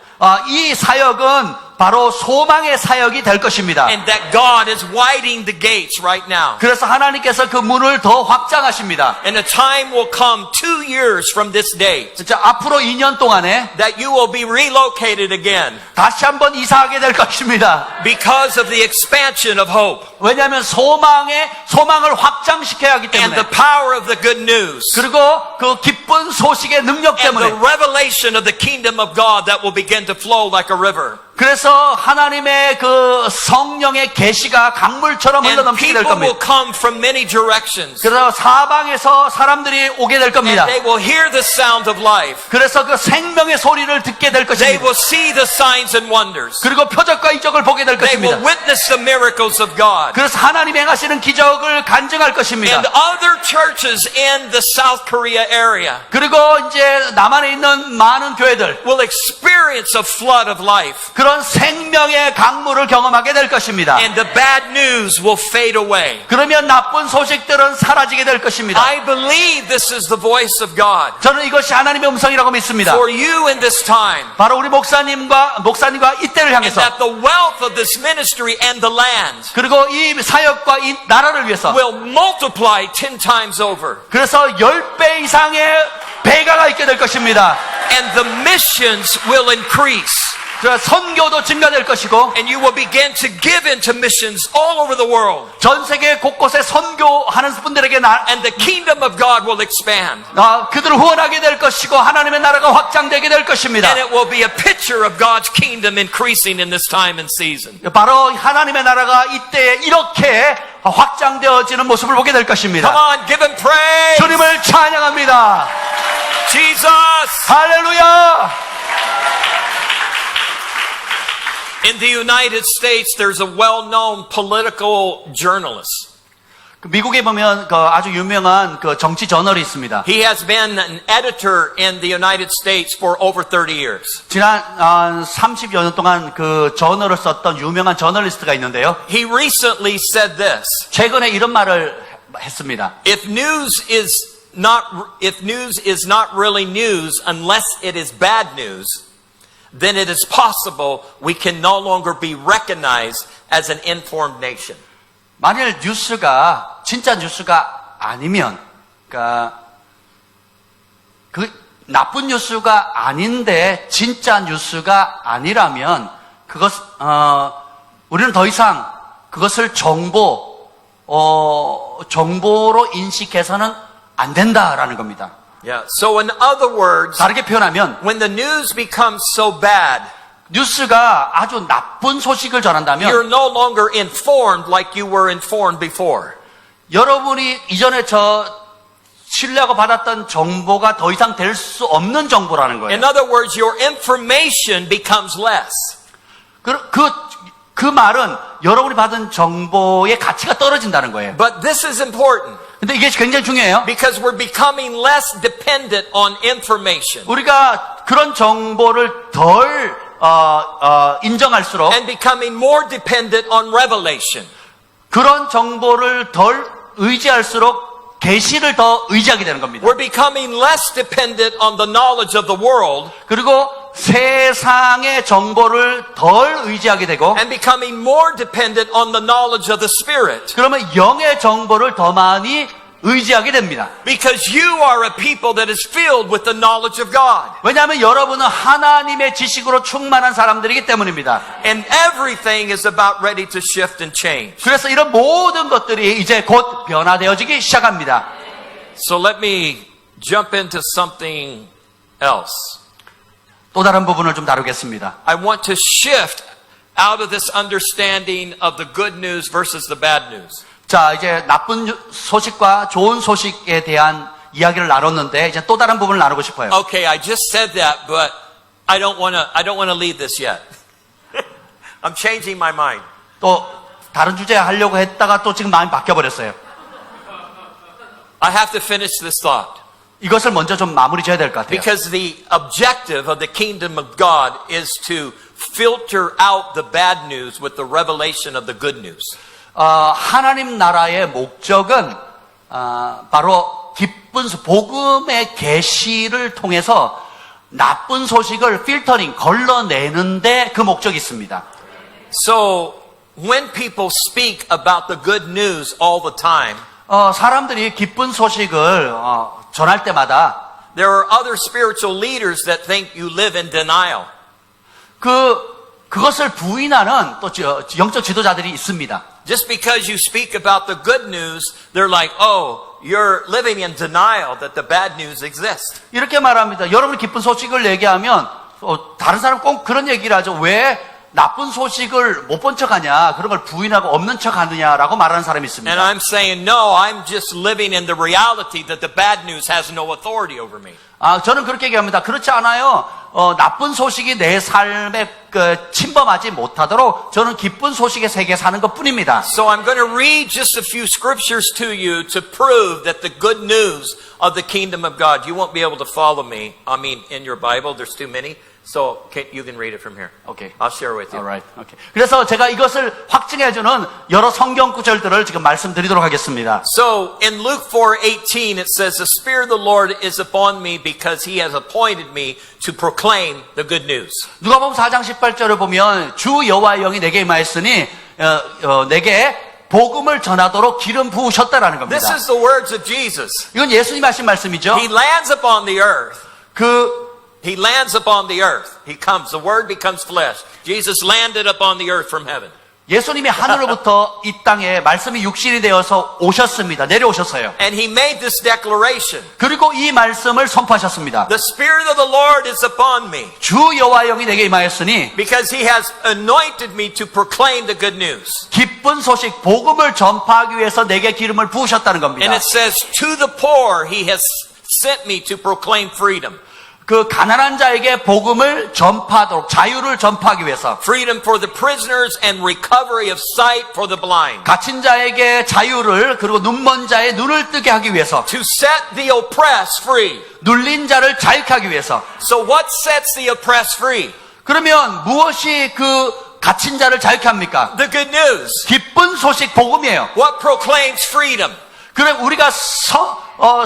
이 사역은 바로 소망의 사역이 될 것입니다. And that God is widening the gates right now. 그래서 하나님께서 그 문을 더 확장하십니다. And a time will come 2 years from this date 진짜 앞으로 2년 동안에 that you will be relocated again 다시 한번 이사하게 될 것입니다. because of the expansion of hope 왜냐하면 소망을 확장시켜야 하기 and 때문에 the power of the good news 그리고 그 기쁜 소식의 능력 and the 때문에 revelation of the kingdom of God that will begin to flow like a river. 그래서 하나님의 그 성령의 계시가 강물처럼 And 흘러넘치게 될 people will 겁니다. come from many directions. 그래서 사방에서 사람들이 오게 될 겁니다. And they will hear the sound of life. 그래서 그 생명의 소리를 듣게 될 They 것입니다. will see the signs and wonders. 그리고 표적과 이적을 보게 될 They will 것입니다. witness the miracles of God. 그래서 하나님 행하시는 기적을 간증할 것입니다. And other churches in the South Korea area 그리고 이제 남한에 있는 많은 교회들 will experience a flood of life. 그런 생명의 강물을 경험하게 될 것입니다. And the bad news will fade away. 그러면 나쁜 소식들은 사라지게 될 것입니다. I believe this is the voice of God 저는 이것이 하나님의 음성이라고 믿습니다. for you in this time. 바로 우리 목사님과 이때를 And 향해서 that the wealth of this ministry and the land 그리고 이 사역과 이 나라를 위해서 will multiply 10 times over. 그래서 10배 이상의 배가가 있게 될 것입니다. And the missions will increase. 선교도 증가될 것이고 And you will begin to give into missions all over the world. 전 세계 곳곳에 선교하는 분들에게 And the kingdom of God will expand. 그들을 후원하게 될 것이고 하나님의 나라가 확장되게 될 것입니다. And it will be a picture of God's kingdom increasing in this time and season. 바로 하나님의 나라가 이때에 이렇게 확장되어지는 모습을 보게 될 것입니다. Come on, give him praise. 주님을 찬양합니다. Jesus. 할렐루야. In the United States, there's a well-known political journalist. 미국에 보면 아주 유명한 정치 저널이 있습니다. He has been an editor in the United States for over 30 years. 지난 30여 년 동안 그 저널을 썼던 유명한 저널리스트가 있는데요. He recently said this. 최근에 이런 말을 했습니다. If news is not really news unless it is bad news, then it is possible we can no longer be recognized as an informed nation. 만일 뉴스가 진짜 뉴스가 아니면, 그러니까 그 나쁜 뉴스가 아닌데 진짜 뉴스가 아니라면 그것 우리는 더 이상 그것을 정보로 인식해서는 안 된다라는 겁니다. Yeah. So in other words, 다르게 표현하면 when the news becomes so bad, 뉴스가 아주 나쁜 소식을 전한다면 you're no longer informed like you were informed before. 여러분이 이전에 신뢰하고 받았던 정보가 더 이상 될 수 없는 정보라는 거예요. In other words, your information becomes less. 그 말은 여러분이 받은 정보의 가치가 떨어진다는 거예요. But this is important 근데 이게 굉장히 중요해요. because we're becoming less dependent on information 우리가 그런 정보를 덜 인정할수록 and becoming more dependent on revelation. 그런 정보를 덜 의지할수록 계시를 더 의지하게 되는 겁니다. We're becoming less dependent on the knowledge of the world 그리고 세상의 정보를 덜 의지하게 되고 and becoming more dependent on the knowledge of the Spirit. 그러면 영의 정보를 더 많이 의지하게 됩니다. Because you are a people that is filled with the knowledge of God. 왜냐하면 여러분은 하나님의 지식으로 충만한 사람들이기 때문입니다. And everything is about ready to shift and change. 그래서 이런 모든 것들이 이제 곧 변화되어지기 시작합니다. So let me jump into something else. 또 다른 부분을 좀 다루겠습니다. I want to shift out of this understanding of the good news versus the bad news. 자, 이제 나쁜 소식과 좋은 소식에 대한 이야기를 나눴는데 이제 또 다른 부분을 나누고 싶어요. Okay, I just said that, but I don't want to leave this yet. I'm changing my mind. 또 다른 주제 하려고 했다가 또 지금 마음이 바뀌어 버렸어요. I have to finish this thought. 이것을 먼저 좀 마무리 지어야 될 것 같아요. Because the objective of the kingdom of God is to filter out the bad news with the revelation of the good news. 하나님 나라의 목적은 바로 복음의 계시를 통해서 나쁜 소식을 필터링, 걸러내는데 그 목적이 있습니다. So when people speak about the good news all the time, 사람들이 기쁜 소식을 전할 때마다 there are other spiritual leaders that think you live in denial. 그것을 부인하는 또 영적 지도자들이 있습니다. Just because you speak about the good news, they're like, oh, you're living in denial that the bad news exists. 이렇게 말합니다. 여러분이 기쁜 소식을 얘기하면 다른 사람 꼭 그런 얘기를 하죠. 왜 나쁜 소식을 못 본 척하냐, 그런 걸 부인하고 없는 척하느냐라고 말하는 사람이 있습니다. And I'm saying, no, I'm just living in the reality that the bad news has no authority over me. 저는 그렇게 얘기합니다. 그렇지 않아요. 나쁜 소식이 내 삶에 침범하지 못하도록 저는 기쁜 소식의 세계에 사는 것 뿐입니다. So I'm going to read just a few scriptures to you to prove that the good news of the kingdom of God. You won't be able to follow me. I mean, in your Bible, there's too many. So you can read it from here. Okay. I'll share with you. Alright. Okay. 그래서 제가 이것을 확증해주는 여러 성경 구절들을 지금 말씀드리도록 하겠습니다. So in Luke 4:18 it says, "The Spirit of the Lord is upon me because He has appointed me to proclaim the good news." 누가복음 4장 18절을 보면 주 여호와의 영이 내게 임하였으니 내게 복음을 전하도록 기름 부으셨다라는 겁니다. This is the words of Jesus. 이건 예수님 하신 말씀이죠. He lands upon the earth. He lands upon the earth. He comes. The word becomes flesh. Jesus landed upon the earth from heaven. 예수님이 하늘로부터 이 땅에 말씀이 육신이 되어서 오셨습니다. 내려오셨어요. And he made this declaration. 그리고 이 말씀을 선포하셨습니다. The Spirit of the Lord is upon me. 주 여호와의 영이 내게 임하였으니 Because he has anointed me to proclaim the good news. 기쁜 소식 복음을 전파하기 위해서 내게 기름을 부으셨다는 겁니다. And it says, to the poor he has sent me to proclaim freedom. 그 가난한 자에게 복음을 전파하도록 자유를 전파하기 위해서 Freedom for the prisoners and recovery of sight for the blind. 갇힌 자에게 자유를 그리고 눈먼 자의 눈을 뜨게 하기 위해서 To set the oppressed free. 눌린 자를 자유케 하기 위해서 So what sets the oppressed free? 그러면 무엇이 그 갇힌 자를 자유케 합니까? The good news. 기쁜 소식 복음이에요. What proclaims freedom? 그래 우리가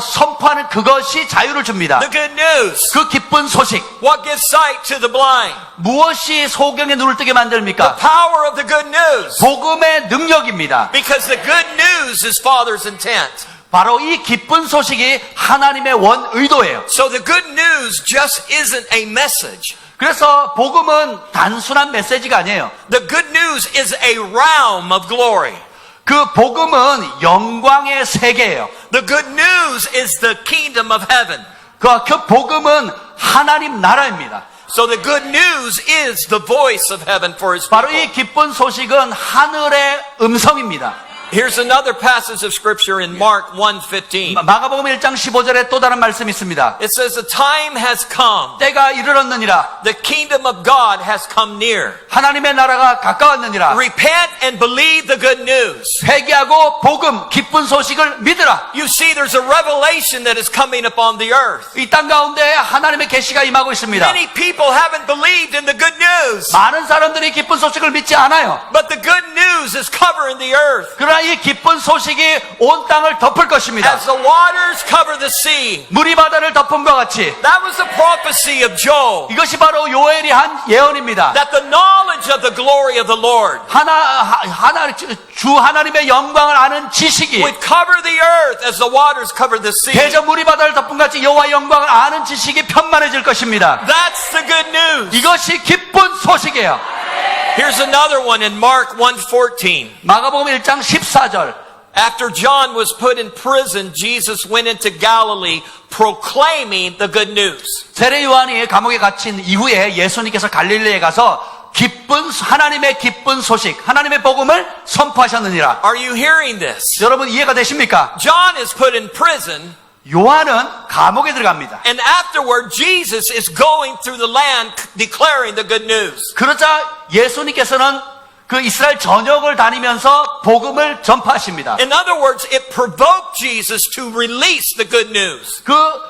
선포하는 그것이 자유를 줍니다. The good news. 그 기쁜 소식 What gives sight to the blind? 무엇이 소경의 눈을 뜨게 The 만듭니까? power of the good news. 복음의 능력입니다. Because the good news is Father's intent. 바로 이 기쁜 소식이 하나님의 원 의도예요. So the good news just isn't a message. 그래서 복음은 단순한 메시지가 아니에요. The good news is a realm of glory. 그 복음은 영광의 세계예요. The good news is the kingdom of heaven. 그 복음은 하나님 나라입니다. So the good news is the voice of heaven for his 바로 people. 이 기쁜 소식은 하늘의 음성입니다. Here's another passage of scripture in Mark 1:15. 마가복음 1장 15절에 또 다른 말씀이 있습니다. It says the time has come. 때가 이르렀느니라. The kingdom of God has come near. 하나님의 나라가 가까웠느니라. Repent and believe the good news. 회개하고 복음, 기쁜 소식을 믿으라. You see, there's a revelation that is coming upon the earth. 이 땅 가운데 하나님의 계시가 임하고 있습니다. Many people haven't believed in the good news. 많은 사람들이 기쁜 소식을 믿지 않아요. But the good news is covering the earth. 그러나 이 기쁜 소식이 온 땅을 덮을 것입니다. As the waters cover the sea. 물이 바다를 덮음과 같이 That was the prophecy of Joel. 이것이 바로 요엘이 한 예언입니다. That the knowledge of the glory of the Lord 주 하나님의 영광을 아는 지식이 would cover the earth as the waters cover the sea. 대저 물이 바다를 덮은 같이 여호와의 영광을 아는 지식이 편만해질 것입니다. That's the good news. 이것이 기쁜 소식이에요. Here's another one in Mark 1:14. 마가복음 1장 14절. After John was put in prison, Jesus went into Galilee proclaiming the good news. 세례 요한이 감옥에 갇힌 이후에 예수님께서 갈릴리에 가서 하나님의 기쁜 소식, 하나님의 복음을 선포하셨느니라. Are you hearing this? 여러분 이해가 되십니까? John is put in prison, 요한은 감옥에 들어갑니다. and afterward Jesus is going through the land declaring the good news. 그러자 예수님께서는 그 이스라엘 전역을 다니면서 복음을 전파하십니다. In other words, it provoked Jesus to release the good news.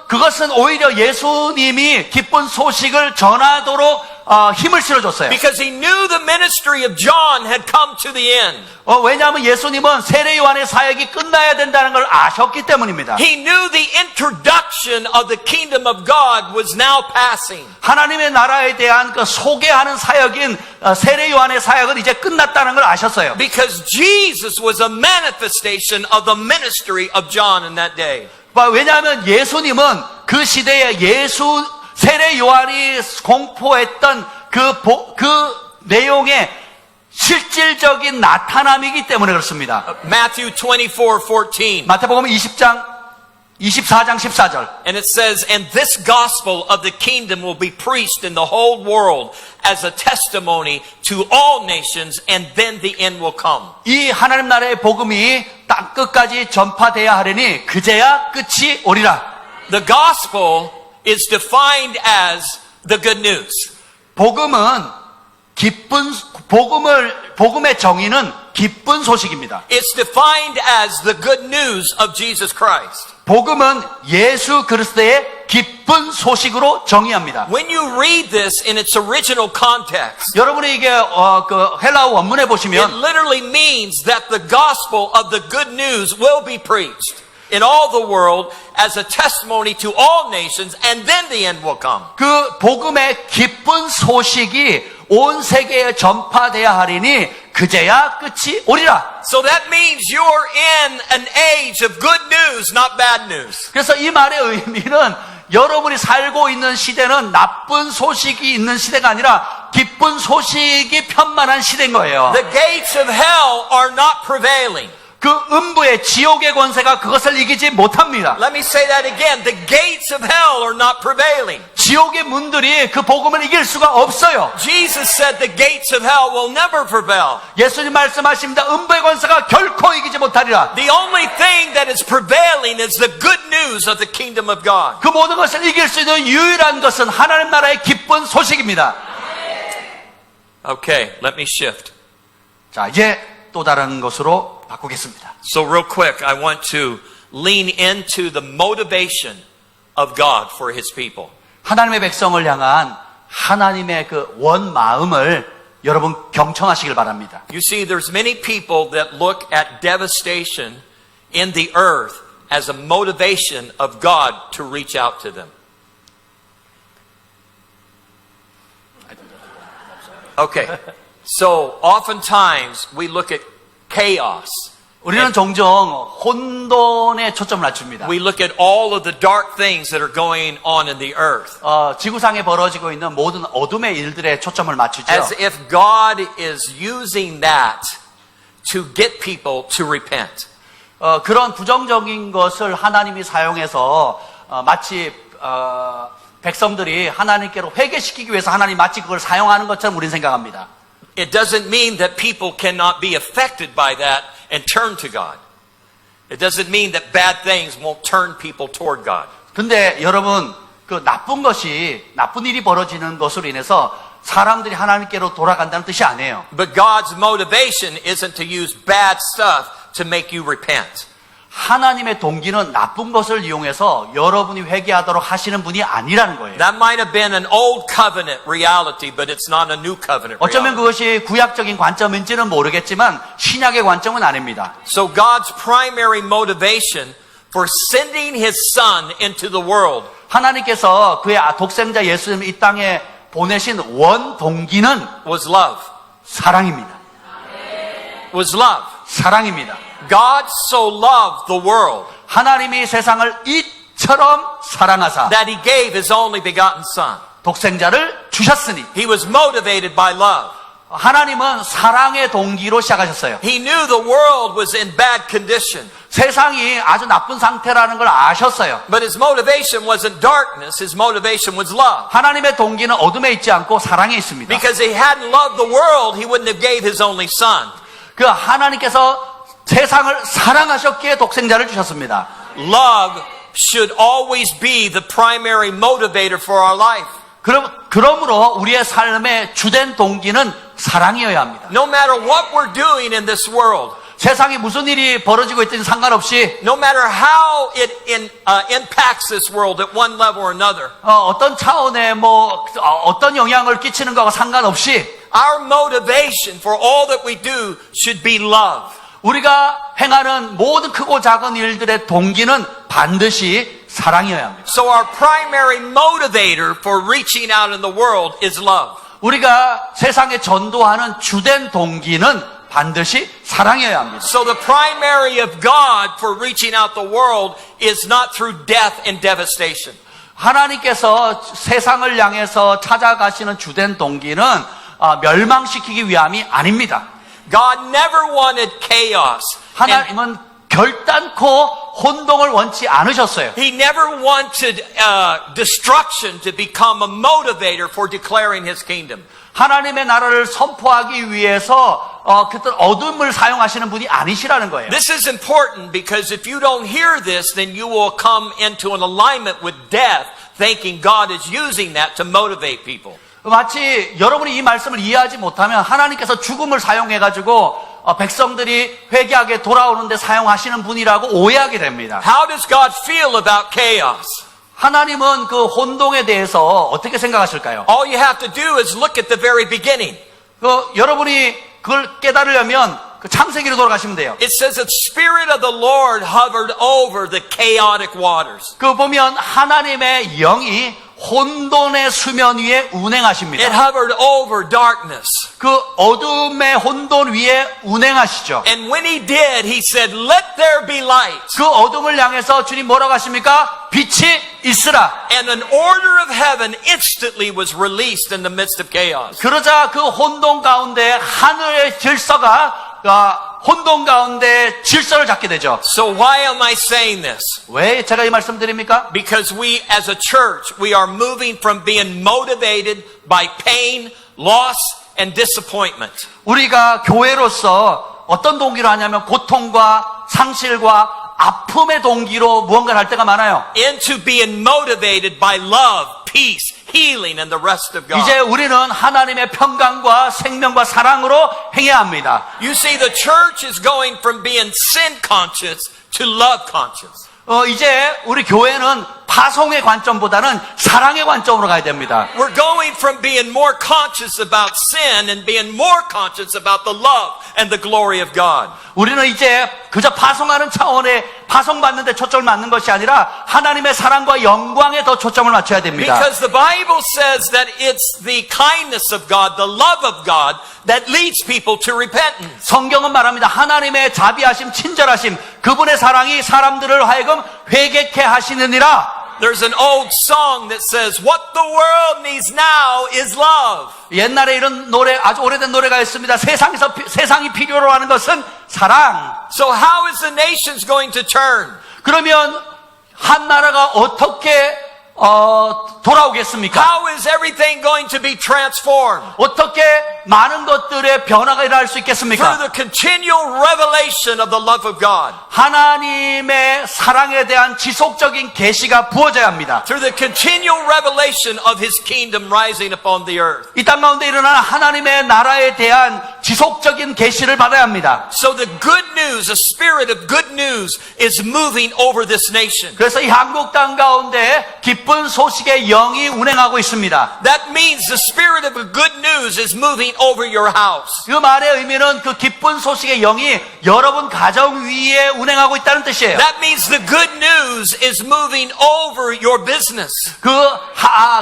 그것은 오히려 예수님이 기쁜 소식을 전하도록 힘을 실어줬어요. Because he knew the ministry of John had come to the end. 왜냐하면 예수님은 세례 요한의 사역이 끝나야 된다는 걸 아셨기 때문입니다. He knew the introduction of the kingdom of God was now passing. 하나님의 나라에 대한 그 소개하는 사역인 세례 요한의 사역은 이제 끝났다는 걸 아셨어요. Because Jesus was a manifestation of the ministry of John in that day. 왜냐하면 예수님은 그 시대에 세례 요한이 공포했던 그 내용의 실질적인 나타남이기 때문에 그렇습니다. Matthew 24:14. 마태복음 24장 14절. And it says, and this gospel of the kingdom will be preached in the whole world as a testimony to all nations, and then the end will come. 이 하나님 나라의 복음이 땅 끝까지 전파돼야 하려니 그제야 끝이 오리라. The gospel is defined as the good news. 복음의 정의는 기쁜 소식입니다. It's defined as the good news of Jesus Christ. 복음은 예수 그리스도의 기쁜 소식으로 정의합니다. When you read this in its original context, 여러분이 이게 그 헬라어 원문에 it 보시면 literally means that the gospel of the good news will be preached in all the world as a testimony to all nations, and then the end will come. 그 복음의 기쁜 소식이 온 세계에 전파돼야 하리니 그제야 끝이 오리라. So that means you're in an age of good news, not bad news. 그래서 이 말의 의미는 여러분이 살고 있는 시대는 나쁜 소식이 있는 시대가 아니라 기쁜 소식이 편만한 시대인 거예요. The gates of hell are not prevailing. 그 음부의 지옥의 권세가 그것을 이기지 못합니다. Let me say that again. The gates of hell are not prevailing. 지옥의 문들이 그 복음을 이길 수가 없어요. Jesus said the gates of hell will never prevail. 예수님 말씀하십니다. 음부의 권세가 결코 이기지 못하리라. The only thing that is prevailing is the good news of the kingdom of God. 그 모든 것을 이길 수 있는 유일한 것은 하나님 나라의 기쁜 소식입니다. Okay, let me shift. 자, 이제 또 다른 것으로 바꾸겠습니다. So real quick, I want to lean into the motivation of God for His people. 하나님의 백성을 향한 하나님의 그 원 마음을 여러분 경청하시길 바랍니다. You see, there's many people that look at devastation in the earth as a motivation of God to reach out to them. Okay, so oftentimes we look at chaos 우리는 종종 혼돈에 초점을 맞춥니다. We look at all of the dark things that are going on in the earth 지구상에 벌어지고 있는 모든 어둠의 일들에 초점을 맞추죠. as if God is using that to get people to repent. 그런 부정적인 것을 하나님이 사용해서 마치 백성들이 하나님께로 회개시키기 위해서 하나님 마치 그걸 사용하는 것처럼 우리는 생각합니다. It doesn't mean that people cannot be affected by that and turn to God. It doesn't mean that bad things won't turn people toward God. 근데 여러분, 그 나쁜 일이 벌어지는 것으로 인해서 사람들이 하나님께로 돌아간다는 뜻이 아니에요. But God's motivation isn't to use bad stuff to make you repent. 하나님의 동기는 나쁜 것을 이용해서 여러분이 회개하도록 하시는 분이 아니라는 거예요. That might have been an old covenant reality, but it's not a new covenant 어쩌면 reality. 그것이 구약적인 관점인지는 모르겠지만 신약의 관점은 아닙니다. So God's primary motivation for sending His Son into the world 하나님께서 그의 독생자 예수님을 이 땅에 보내신 원 동기는 was love. 사랑입니다. Was love. 사랑입니다. God so loved the world 하나님이 세상을 이처럼 사랑하사 that He gave His only begotten Son. 독생자를 주셨으니 He was motivated by love. 하나님은 사랑의 동기로 시작하셨어요. He knew the world was in bad condition. 세상이 아주 나쁜 상태라는 걸 아셨어요. But His motivation wasn't darkness. His motivation was love. 하나님의 동기는 어둠에 있지 않고 사랑에 있습니다. Because He hadn't loved the world, He wouldn't have gave His only Son. 그 하나님께서 세상을 사랑하셨기에 독생자를 주셨습니다. Love should always be the primary motivator for our life. 그러므로 우리의 삶의 주된 동기는 사랑이어야 합니다. No matter what we're doing in this world, 세상에 무슨 일이 벌어지고 있든지 상관없이 no matter how it impacts this world at one level or another, 어떤 차원의 어떤 영향을 끼치는 거와 상관없이 our motivation for all that we do should be love. 우리가 행하는 모든 크고 작은 일들의 동기는 반드시 사랑이어야 합니다. So our primary motivator for reaching out in the world is love. 우리가 세상에 전도하는 주된 동기는 반드시 사랑이어야 합니다. So the primary of God for reaching out the world is not through death and devastation. 하나님께서 세상을 향해서 찾아가시는 주된 동기는 멸망시키기 위함이 아닙니다. God never wanted chaos. And 하나님은 결단코 혼동을 원치 않으셨어요. He never wanted destruction to become a motivator for declaring His kingdom. 하나님의 나라를 선포하기 위해서 그때 어둠을 사용하시는 분이 아니시라는 거예요. This is important because if you don't hear this, then you will come into an alignment with death, thinking God is using that to motivate people. 마치 여러분이 이 말씀을 이해하지 못하면 하나님께서 죽음을 사용해가지고 백성들이 회개하게 돌아오는데 사용하시는 분이라고 오해하게 됩니다. How does God feel about chaos? 하나님은 그 혼동에 대해서 어떻게 생각하실까요? All you have to do is look at the very beginning. 여러분이 그걸 깨달으려면 그 창세기로 돌아가시면 돼요. It says that the Spirit of the Lord hovered over the chaotic waters. 그 보면 하나님의 영이 혼돈의 수면 위에 운행하십니다. It hovered over darkness. 그 어둠의 혼돈 위에 운행하시죠. And when He did, He said, "Let there be light." 그 어둠을 향해서 주님 뭐라고 하십니까? 빛이 있으라. And an order of heaven instantly was released in the midst of chaos. 그러자 그 혼돈 가운데 하늘의 질서가 혼돈 가운데 질서를 잡게 되죠. So why am I saying this? 왜 제가 이 말씀 드립니까? Because we as a church, we are moving from being motivated by pain, loss, and disappointment. 우리가 교회로서 어떤 동기로 하냐면 고통과 상실과 아픔의 동기로 무언가를 할 때가 많아요. Into being motivated by love, peace, healing, and the rest of God. 이제 우리는 하나님의 평강과 생명과 사랑으로 행해야 합니다. You see, the church is going from being sin conscious to love conscious. 이제 우리 교회는 파송의 관점보다는 사랑의 관점으로 가야 됩니다. We're going from being more conscious about sin and being more conscious about the love and the glory of God. 우리는 이제 그저 파송하는 차원의 파송받는 데 초점을 맞는 것이 아니라 하나님의 사랑과 영광에 더 초점을 맞춰야 됩니다. Because the Bible says that it's the kindness of God, the love of God that leads people to repentance. 성경은 말합니다. 하나님의 자비하심, 친절하심, 그분의 사랑이 사람들을 하여금 회개케 하시느니라. There's an old song that says, what the world needs now is love. 옛날에 이런 노래, 아주 오래된 노래가 있습니다. 세상이 필요로 하는 것은 사랑. So how is the nations going to turn? 그러면 한 나라가 어떻게 돌아오겠습니까? How is everything going to be transformed? 어떻게 많은 것들의 변화가 일어날 수 Through 있겠습니까? the continual revelation of the love of God. 하나님의 사랑에 대한 지속적인 계시가 부어져야 합니다. Through the continual revelation of His kingdom rising upon the earth. 이 땅 가운데 일어나는 하나님의 나라에 대한 지속적인 계시를 받아야 합니다. So the good news, the spirit of good news is moving over this nation. 그래서 이 한국 땅 가운데 기쁜 소식의 영이 운행하고 있습니다. That means the spirit of good news is moving over your house. 그 말의 의미는 그 기쁜 소식의 영이 여러분 가정 위에 운행하고 있다는 뜻이에요. That means the good news is moving over your business.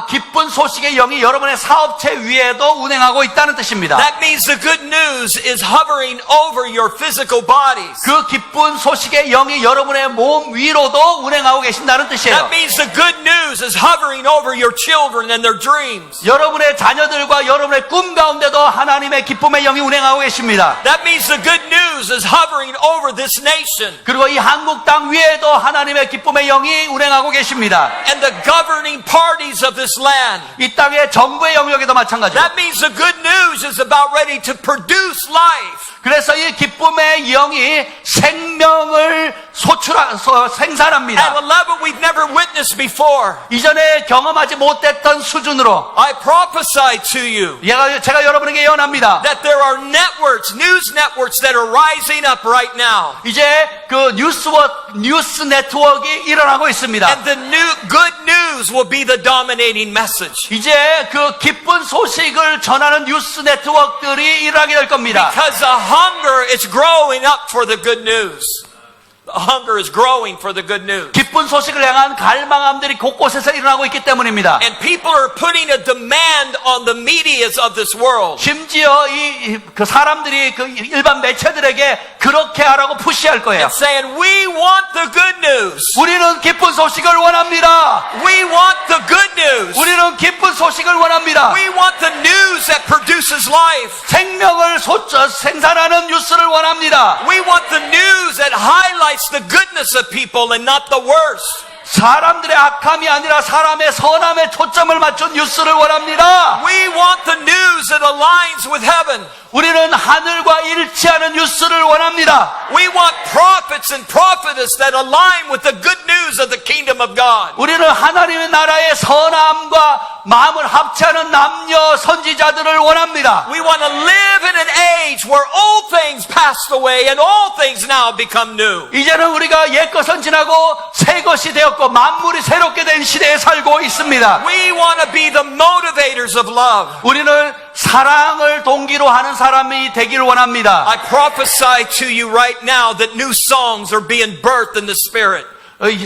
기쁜 소식의 영이 여러분의 사업체 위에도 운행하고 있다는 뜻입니다. That means the good news is hovering over your physical bodies. 그 기쁜 소식의 영이 여러분의 몸 위로도 운행하고 계신다는 뜻이에요. That means the good news is hovering over your children and their dreams. 여러분의 자녀들과 여러분의 꿈 가운데도 하나님의 기쁨의 영이 운행하고 계십니다. That means the good news is hovering over this nation. 그리고 이 한국 땅 위에도 하나님의 기쁨의 영이 운행하고 계십니다. And the governing parties of this land. 이 땅의 정부의 영역에도 마찬가지로. That means the good news is about ready to produce life. 그래서 이 기쁨의 영이 생명을 생산합니다. At a level we've never witnessed before. 이전에 경험하지 못했던 수준으로 I prophesy to you 제가 여러분에게 예언합니다. that there are networks, news networks that are rising up right now. 이제 그 뉴스 네트워크가 일어나고 있습니다. And the new good news will be the dominating message. 이제 그 기쁜 소식을 전하는 뉴스 네트워크들이 일어나게 될 겁니다. Because the hunger is growing up for the good news. The hunger is growing for the good news. 기쁜 소식을 향한 갈망함들이 곳곳에서 일어나고 있기 때문입니다. And people are putting a demand on the medias of this world. 심지어 그 사람들이 그 일반 매체들에게 그렇게 하라고 푸시할 거예요. And saying, we want the good news. 우리는 기쁜 소식을 원합니다. We want the good news. 우리는 기쁜 소식을 원합니다. We want the news that produces life. 생명을 생산하는 뉴스를 원합니다. We want the news that highlights the goodness of people and not the worst. 사람들의 악함이 아니라 사람의 선함에 초점을 맞춘 뉴스를 원합니다. We want the news that aligns with heaven. 우리는 하늘과 일치하는 뉴스를 원합니다. We want prophets and prophetess that align with the good news of the kingdom of God. 우리는 하나님의 나라의 선함과 마음을 합치하는 남녀 선지자들을 원합니다. We want to live in an age where old things passed away and all things now become new. 이제는 우리가 옛것은 지나고 새것이 되었고 만물이 새롭게 된 시대에 살고 있습니다. We want to be the motivators of love. 우리는 사랑을 동기로 하는 사람이 되기를 원합니다. I prophesy to you right now that new songs are being birthed in the Spirit.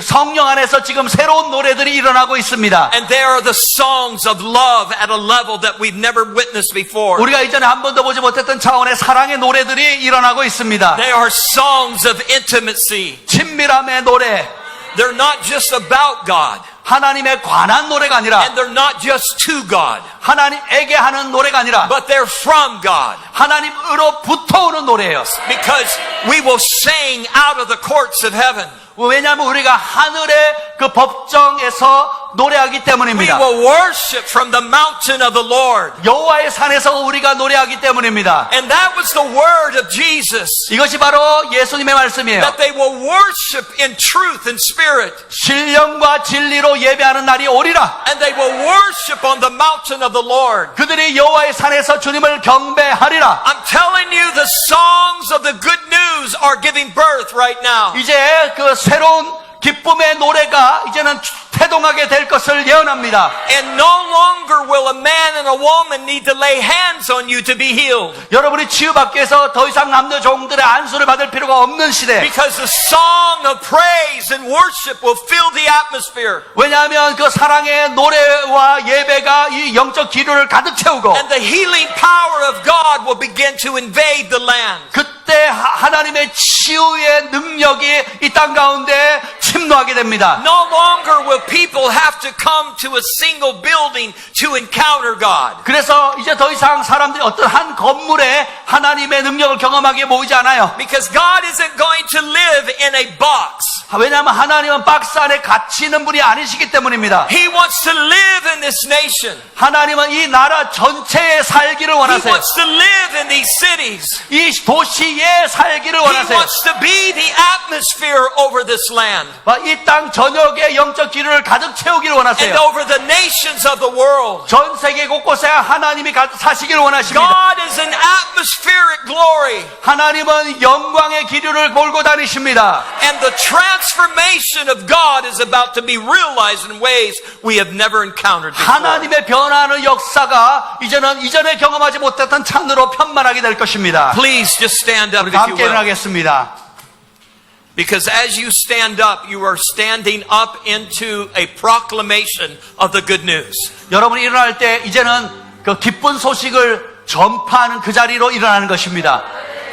성령 안에서 지금 새로운 노래들이 일어나고 있습니다. And they are the songs of love at a level that we've never witnessed before. 우리가 이전에 한 번도 보지 못했던 차원의 사랑의 노래들이 일어나고 있습니다. They are songs of intimacy. 친밀함의 노래. They're not just about God. 하나님에 관한 노래가 아니라 And they're not just to God. 하나님에게 하는 노래가 아니라 But they're from God. 하나님으로부터 오는 노래예요. Because we will sing out of the courts of heaven. 왜냐하면 우리가 하늘의 그 법정에서 노래하기 We 때문입니다. will worship from the mountain of the Lord. 여호와의 산에서 우리가 노래하기 때문입니다. And that was the word of Jesus. 이것이 바로 예수님의 말씀이에요. That they will worship in truth and spirit. 신령과 진리로 예배하는 날이 오리라. And they will worship on the mountain of the Lord. 그들이 여호와의 산에서 주님을 경배하리라. I'm telling you, the songs of the good news are giving birth right now. 이제 그 새로운 기쁨의 노래가 이제는 태동하게 될 것을 예언합니다. And no longer will a man and a woman need to lay hands on you to be healed. 여러분이 치유받기 위해서 더 이상 남녀 종들의 안수를 받을 필요가 없는 시대. Because the song of praise and worship will fill the atmosphere. 왜냐하면 그 사랑의 노래와 예배가 이 영적 기류를 가득 채우고 And the healing power of God will begin to invade the land. 그때 하나님의 치유의 능력이 이 땅 가운데 침노하게 됩니다. No longer will people have to come to a single building to encounter God. 그래서 이제 더 이상 사람들이 어떤 한 건물에 하나님의 능력을 경험하기에 모이지 않아요. Because God isn't going to live in a box. 왜냐하면 하나님은 박스 안에 갇히는 분이 아니시기 때문입니다. He wants to live in this nation. 하나님은 이 나라 전체에 살기를 He 원하세요. wants to live in these cities. 이 도시에 살기를 He 원하세요. wants to be the atmosphere over this land 이 땅 전역에 영적 기류를 가득 채우기를 and 원하세요. over the nations of the world. 전 세계 곳곳에 하나님이 사시기를 원하십니다. God is an atmospheric glory. 하나님은 영광의 기류를 몰고 다니십니다. And the transformation of God is about to be realized in ways we have never encountered before. 하나님의 변화하는 역사가 이제는 이전에 경험하지 못했던 찬으로 편만하게 될 것입니다. Please just stand up 우리 if you 함께 will. 일어나겠습니다. Because as you stand up, you are standing up into a proclamation of the good news. 여러분이 일어날 때 이제는 그 기쁜 소식을 전파하는 그 자리로 일어나는 것입니다.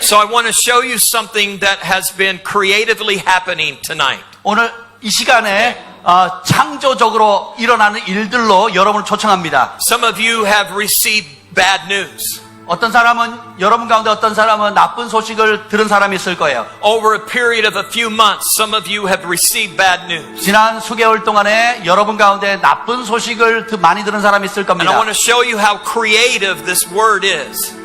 So I want to show you something that has been creatively happening tonight. 오늘 이 시간에 창조적으로 일어나는 일들로 여러분을 초청합니다. Some of you have received bad news. 어떤 사람은 여러분 가운데 어떤 사람은 나쁜 소식을 들은 사람이 있을 거예요. Over a period of a few months, some of you have received bad news. 지난 수개월 동안에 여러분 가운데 나쁜 소식을 많이 들은 사람이 있을 And I 겁니다. want to show you how creative this word is.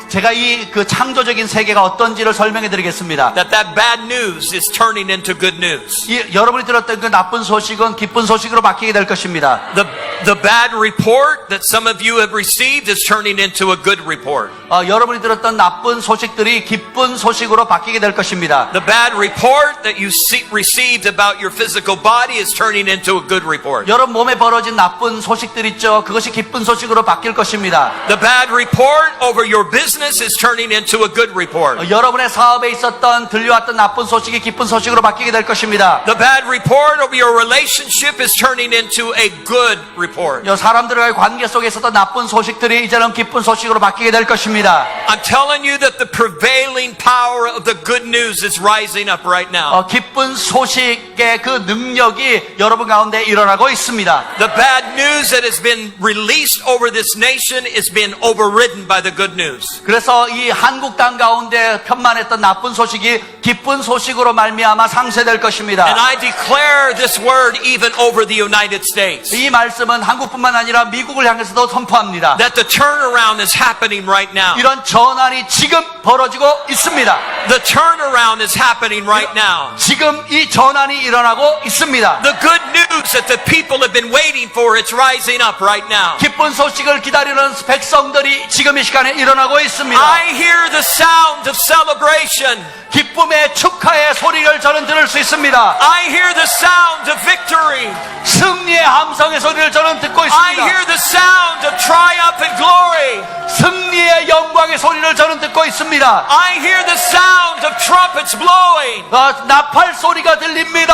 제가 이 그 창조적인 세계가 어떤지를 설명해 드리겠습니다. That bad news is turning into good news. 여러분이 들었던 그 나쁜 소식은 기쁜 소식으로 바뀌게 될 것입니다. The bad report that some of you have received is turning into a good report. 여러분이 들었던 나쁜 소식들이 기쁜 소식으로 바뀌게 될 것입니다. The bad report that you received about your physical body is turning into a good report. 여러분 몸에 벌어진 나쁜 소식들 있죠? 그것이 기쁜 소식으로 바뀔 것입니다. The bad report over your business is turning into a good report. 여러분의 사업에 있었던 들려왔던 나쁜 소식이 기쁜 소식으로 바뀌게 될 것입니다. The bad report over your relationship is turning into a good report. 사람들과의 관계 속에 있었던 나쁜 소식들이 이제는 기쁜 소식으로 바뀌게 될 것입니다. I'm telling you that the prevailing power of the good news is rising up right now. 기쁜 소식의 그 능력이 여러분 가운데 일어나고 있습니다. The bad news that has been released over this nation is being overridden by the good news. 그래서 이 한국 땅 가운데 편만했던 나쁜 소식이 기쁜 소식으로 말미암아 상쇄될 것입니다. And I declare this word even over the United States. 이 말씀은 한국뿐만 아니라 미국을 향해서도 선포합니다. That the turnaround is happening right now. 이런 전환이 지금 벌어지고 있습니다. The turnaround is happening right now. 지금 이 전환이 일어나고 있습니다. The good news that the people have been waiting for, it's rising up right now. 기쁜 소식을 기다리는 백성들이 지금 이 시간에 일어나고 있습니다. I hear the sound of celebration. 기쁨의 축하의 소리를 저는 들을 수 있습니다. I hear the sound of victory. 승리의 함성의 소리를 저는 듣고 I 있습니다. hear the sound of triumph and glory. 승리의 영광의 소리를 저는 듣고 있습니다. I hear the sound of trumpets blowing. 나팔 소리가 들립니다.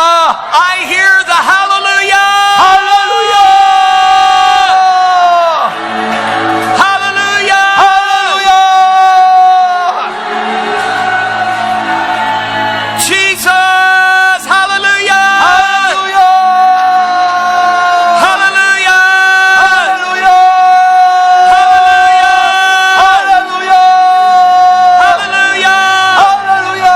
I hear the hallelujah. 할렐루야! Hallelujah. 할렐루야! Jesus. Hallelujah. 할렐루야! Hallelujah. 할렐루야! 할렐루야! Hallelujah. 할렐루야!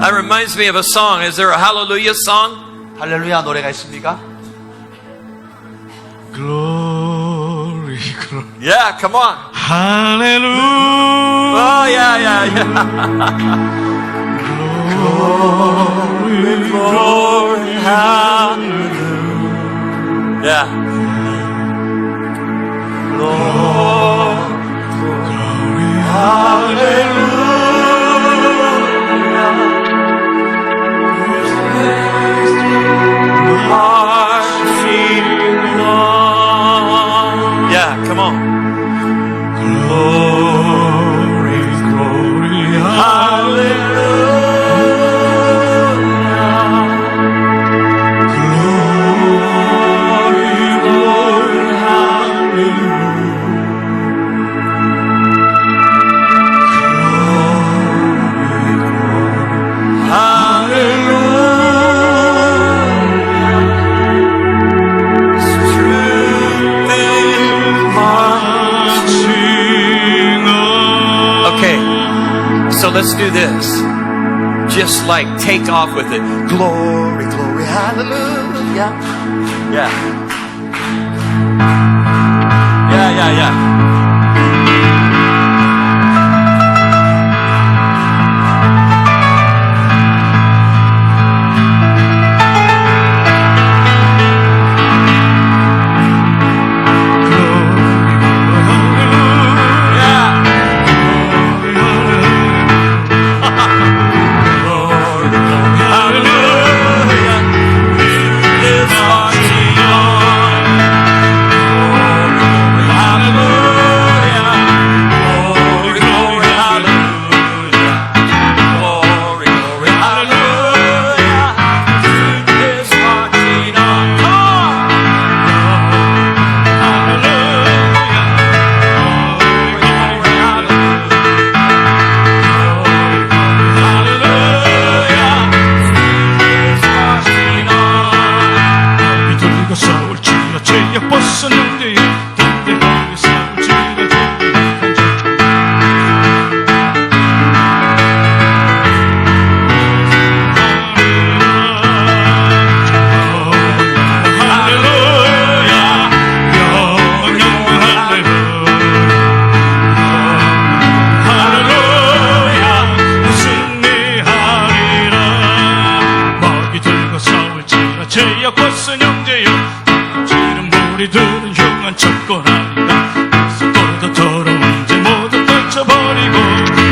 That reminds me of a song. Is there a hallelujah song? 할렐루야 노래가 있습니까? Glory, glory. Yeah, come on. Hallelujah. Oh, yeah. Glory, glory, hallelujah. Yeah. Hallelujah. let's do this. Just like take off with it. Glory, glory, hallelujah. Yeah. Yeah. 제약받은 형제여 지는 무리들은 흉한 척권 아니다 속도도 더러운 지 모두 떨쳐버리고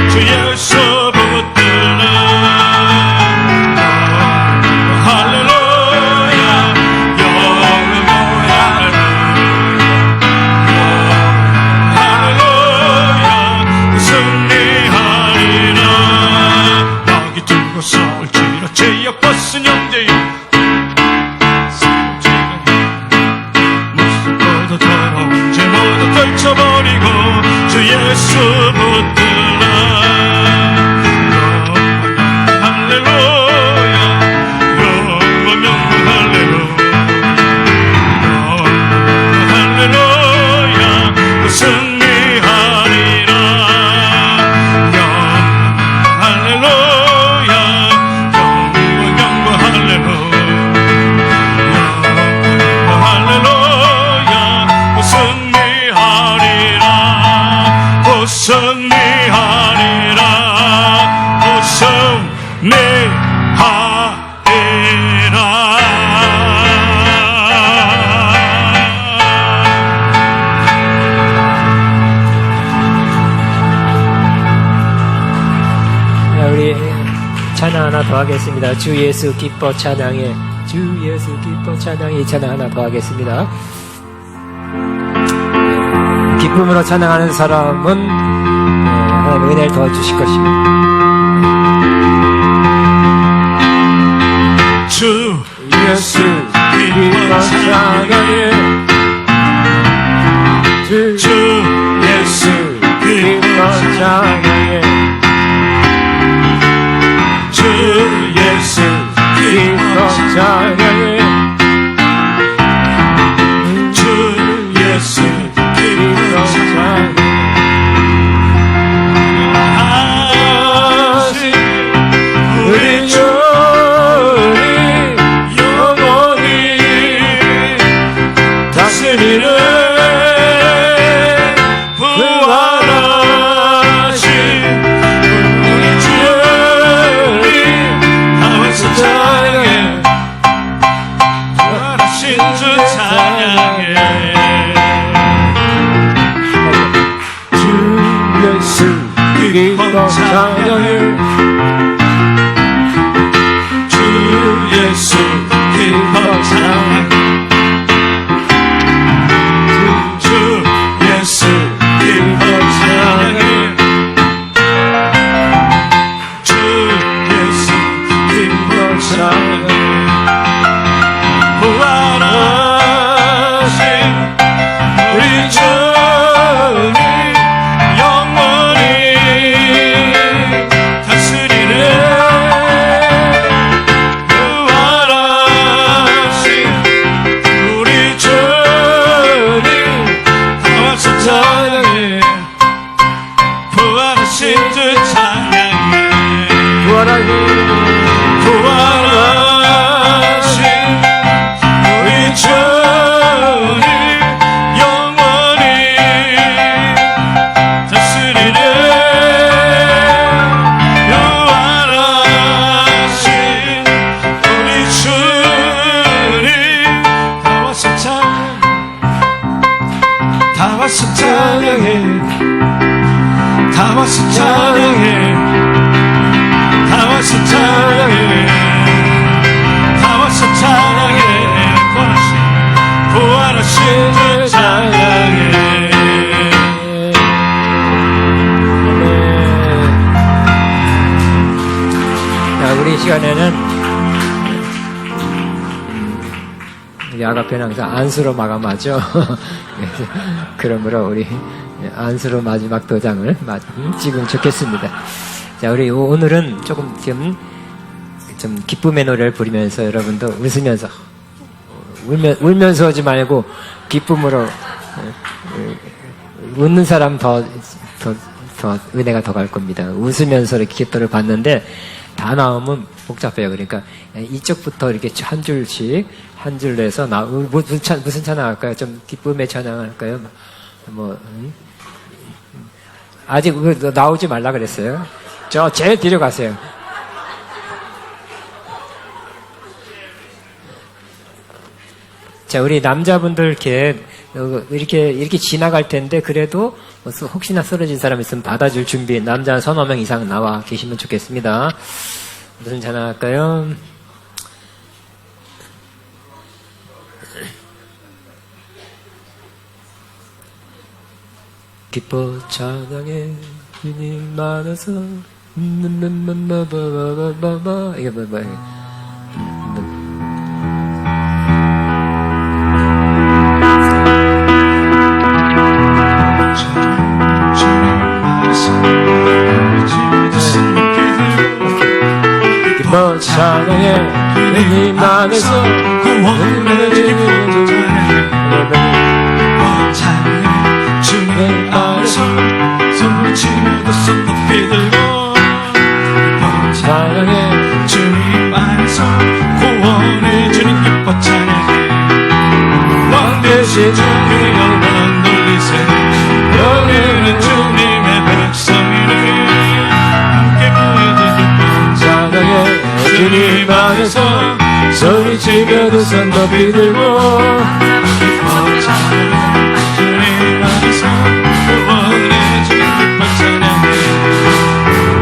주 예수 붙들라 할렐루야 할렐루야 승리하리라 마귀 들고 싸울지라 제약받은 형제여 떨쳐버리고 주 예수 붙들라 할렐루야 영원 할렐루야 승리하리라 할렐루야 영원 할렐루야 할렐루야 승리하리라 우리 찬양 하나 더 하겠습니다. 주 예수 기뻐 찬양해. 주 예수 기뻐 찬양해. 이 찬양 하나 더 하겠습니다. 기쁨으로 찬양하는 사람은 하나님 은혜를 도와주실 것입니다. 주 예수 기뻐 찬양해. 주 예수 기뻐 찬양해. 주 예수 기뻐 찬양해. 주 예수 기뻐 찬양해. 우리 주님 영원히 다스리는 부활하신 우리 아가페는 항상 안수로 마감하죠. 그래서 그러므로 우리 안수로 마지막 도장을 찍으면 좋겠습니다. 자, 우리 오늘은 조금 좀 기쁨의 노래를 부르면서 여러분도 웃으면서 울면서 하지 말고 기쁨으로 웃는 사람 더 은혜가 더 갈 겁니다. 웃으면서 이렇게 기도를 받는데 다 나오면 복잡해요. 그러니까 이쪽부터 이렇게 한 줄씩 한 줄 내서 무슨 찬양 할까요? 좀 기쁨의 찬양 할까요? 아직 나오지 말라 그랬어요. 저 제일 뒤로 가세요. 자, 우리 남자분들 이렇게 지나갈 텐데, 그래도 혹시나 쓰러진 사람 있으면 받아줄 준비, 남자 3-4명 이상 나와 계시면 좋겠습니다. 무슨 찬양 할까요? 기뻐 찬양해, 주님 만나서, 이게 뭐야? 기뻐 찬양해 주님 안에서 구원을 주님 찬양해 주님 안에서 소리치며 두 손 높이 들고 찬양해 주님 안에서 구원해 주님 기뻐 찬양해 왕 되신 주님 영광 돌리세 너희는 주님의 백성이니 함께 그의 찬양해 주님 안에서 소리치며 두 손 높이 들고 기뻐 찬양해 주님 안에서 구원해 주님 기뻐 찬양해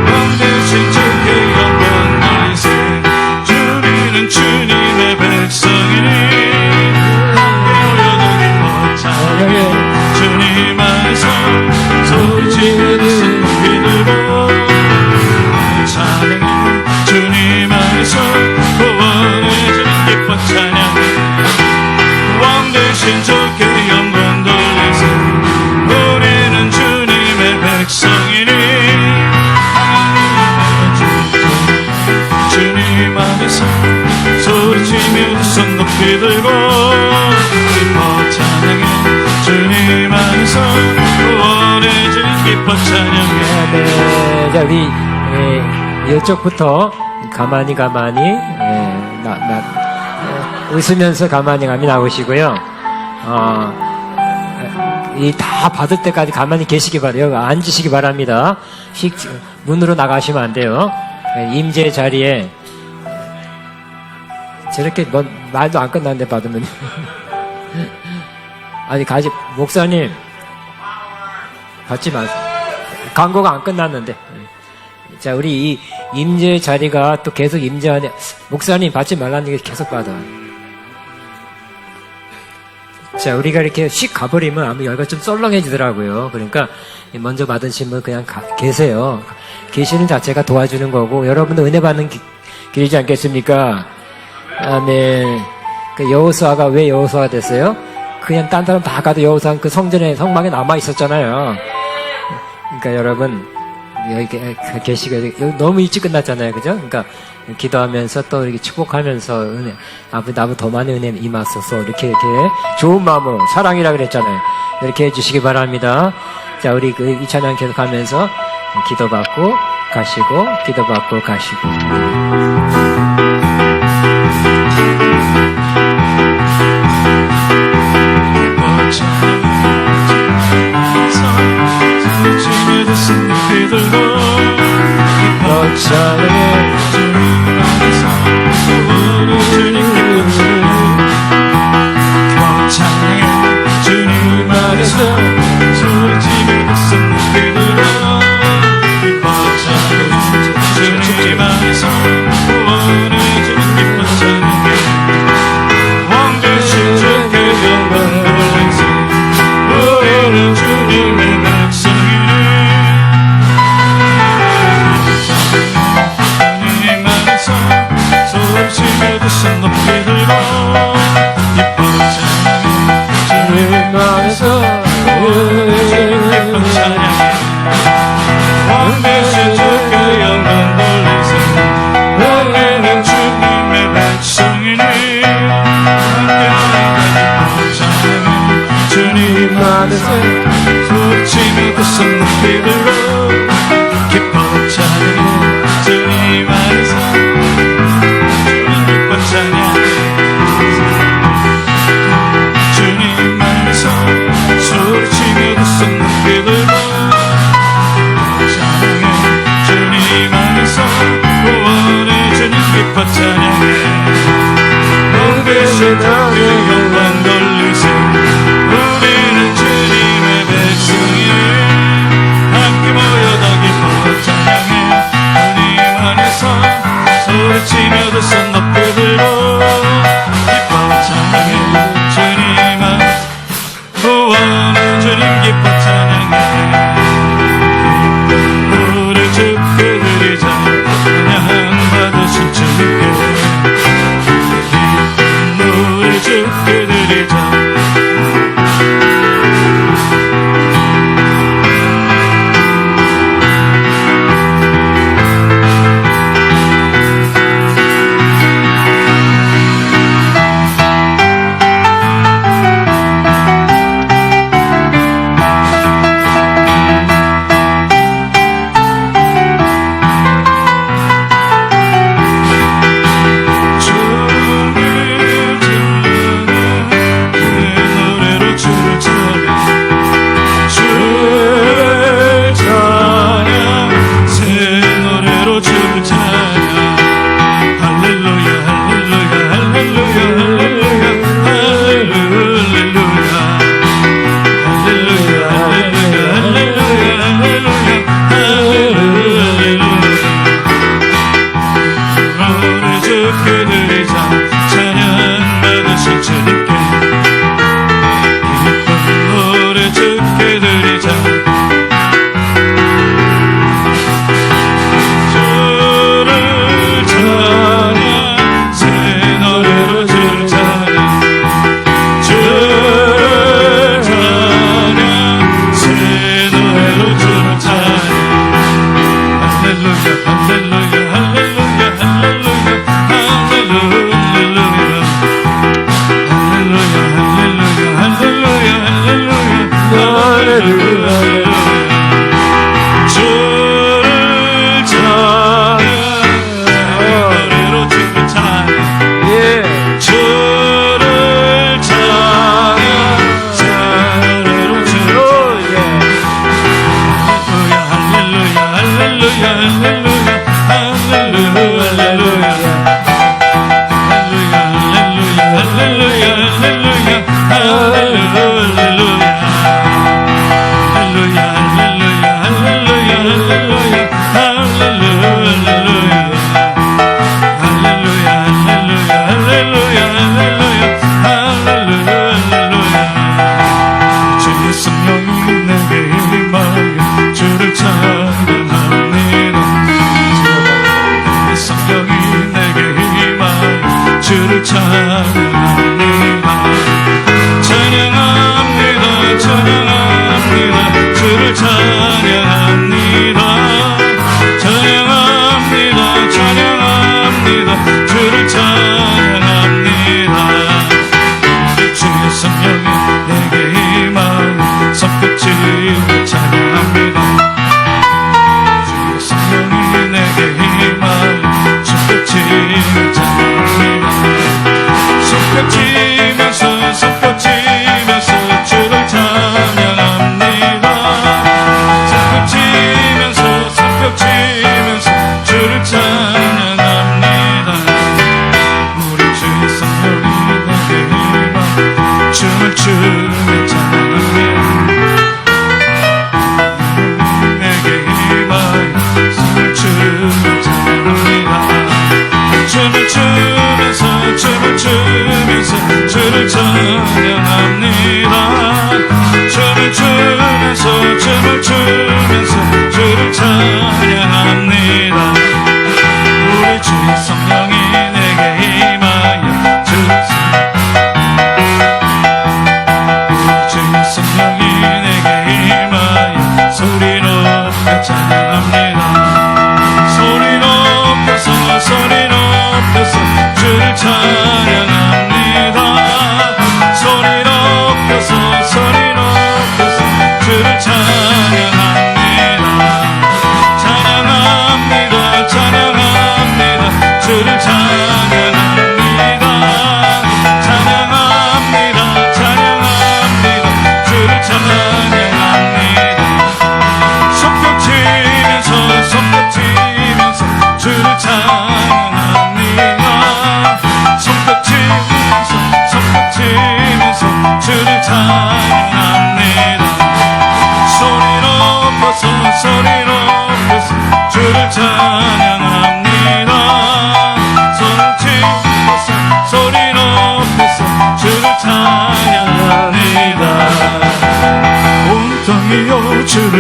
왕 되신 주의 영광 돌리세 주님은 주님의 백성이니 함께 올려도 기뻐 찬양해 주님 안에서 소리치며 두 손 높이 들고 찬양해 주님 안에서 구원해 주님 기뻐 찬양해 왕 되신 주께 영광 돌리세 우리는 주님의 백성이니 주님 안에서 소리치며 두 손 높이 들고 기뻐 찬양해 주님 안에서 구원해 주님 기뻐 찬양해 네, 자, 우리 이쪽부터 가만히 웃으면서 가만히 나오시고요. 이 다 받을 때까지 가만히 계시기 바래요. 앉으시기 바랍니다. 문으로 나가시면 안 돼요. 임재 자리에 저렇게 말도 안 끝났는데 받으면 아니 목사님 받지 마세요. 광고가 안 끝났는데. 자, 우리 이 임재 자리가 또 계속 임재하네. 목사님 받지 말라는 얘기 계속 받아. 자, 우리가 이렇게 휙 가버리면 아무 열가 좀 썰렁해지더라고요. 그러니까 먼저 받으신 분 그냥 계세요. 계시는 자체가 도와주는 거고, 여러분도 은혜 받는 길이지 않겠습니까? 아멘. 그 여호수아가 왜 여호수아가 됐어요? 그냥 딴 사람 다 가도 여호수아는 그 성막에 남아 있었잖아요. 그러니까 여러분, 여기 계시고 너무 일찍 끝났잖아요, 그죠? 그러니까 기도하면서 또 이렇게 축복하면서 은혜, 나보다 더 많은 은혜 임하소서 이렇게 좋은 마음으로 사랑이라 그랬잖아요. 이렇게 해주시기 바랍니다. 자, 우리 이 찬양 계속하면서 기도받고 가시고 기도받고 가시고. 찬양해 주님 안에서 구원해 주님 기뻐 찬양해 주님 안에서 소리치며 두 손 높이 들어 기뻐 찬양해 주님 안에서 구원해 주님 기뻐 찬양해 왕 되신 주께 영광 돌리세 우리는 주님의 백성이니 소리치며 두 손 높이 들고 기뻐 기쁜 찬양해 왕되신 주께 영광 돌리세 우리는 주님의 백성이니 기쁜 찬양해 주님 안에서 소리치며 두 손 높이 들고 기쁜 찬양해 주님 안에서 기쁜 찬양해 주님 안에서 소리치며 두 손 높이 들고 찬양해 주님 안에서 구원해 주님 기쁜 찬양해 왕되신 주께 영광 돌리세 우리는 주님의 백성이니 함께 모여다 기쁜 찬양해 주님 안에서 소리치며 두 손 높이 들고 기쁜 찬양해 주님 안에서 구원해 주님 기쁜 찬양해 기쁜 노래 주께 드리자 찬양 받으신 주님께 기쁜 노래 주께 드리자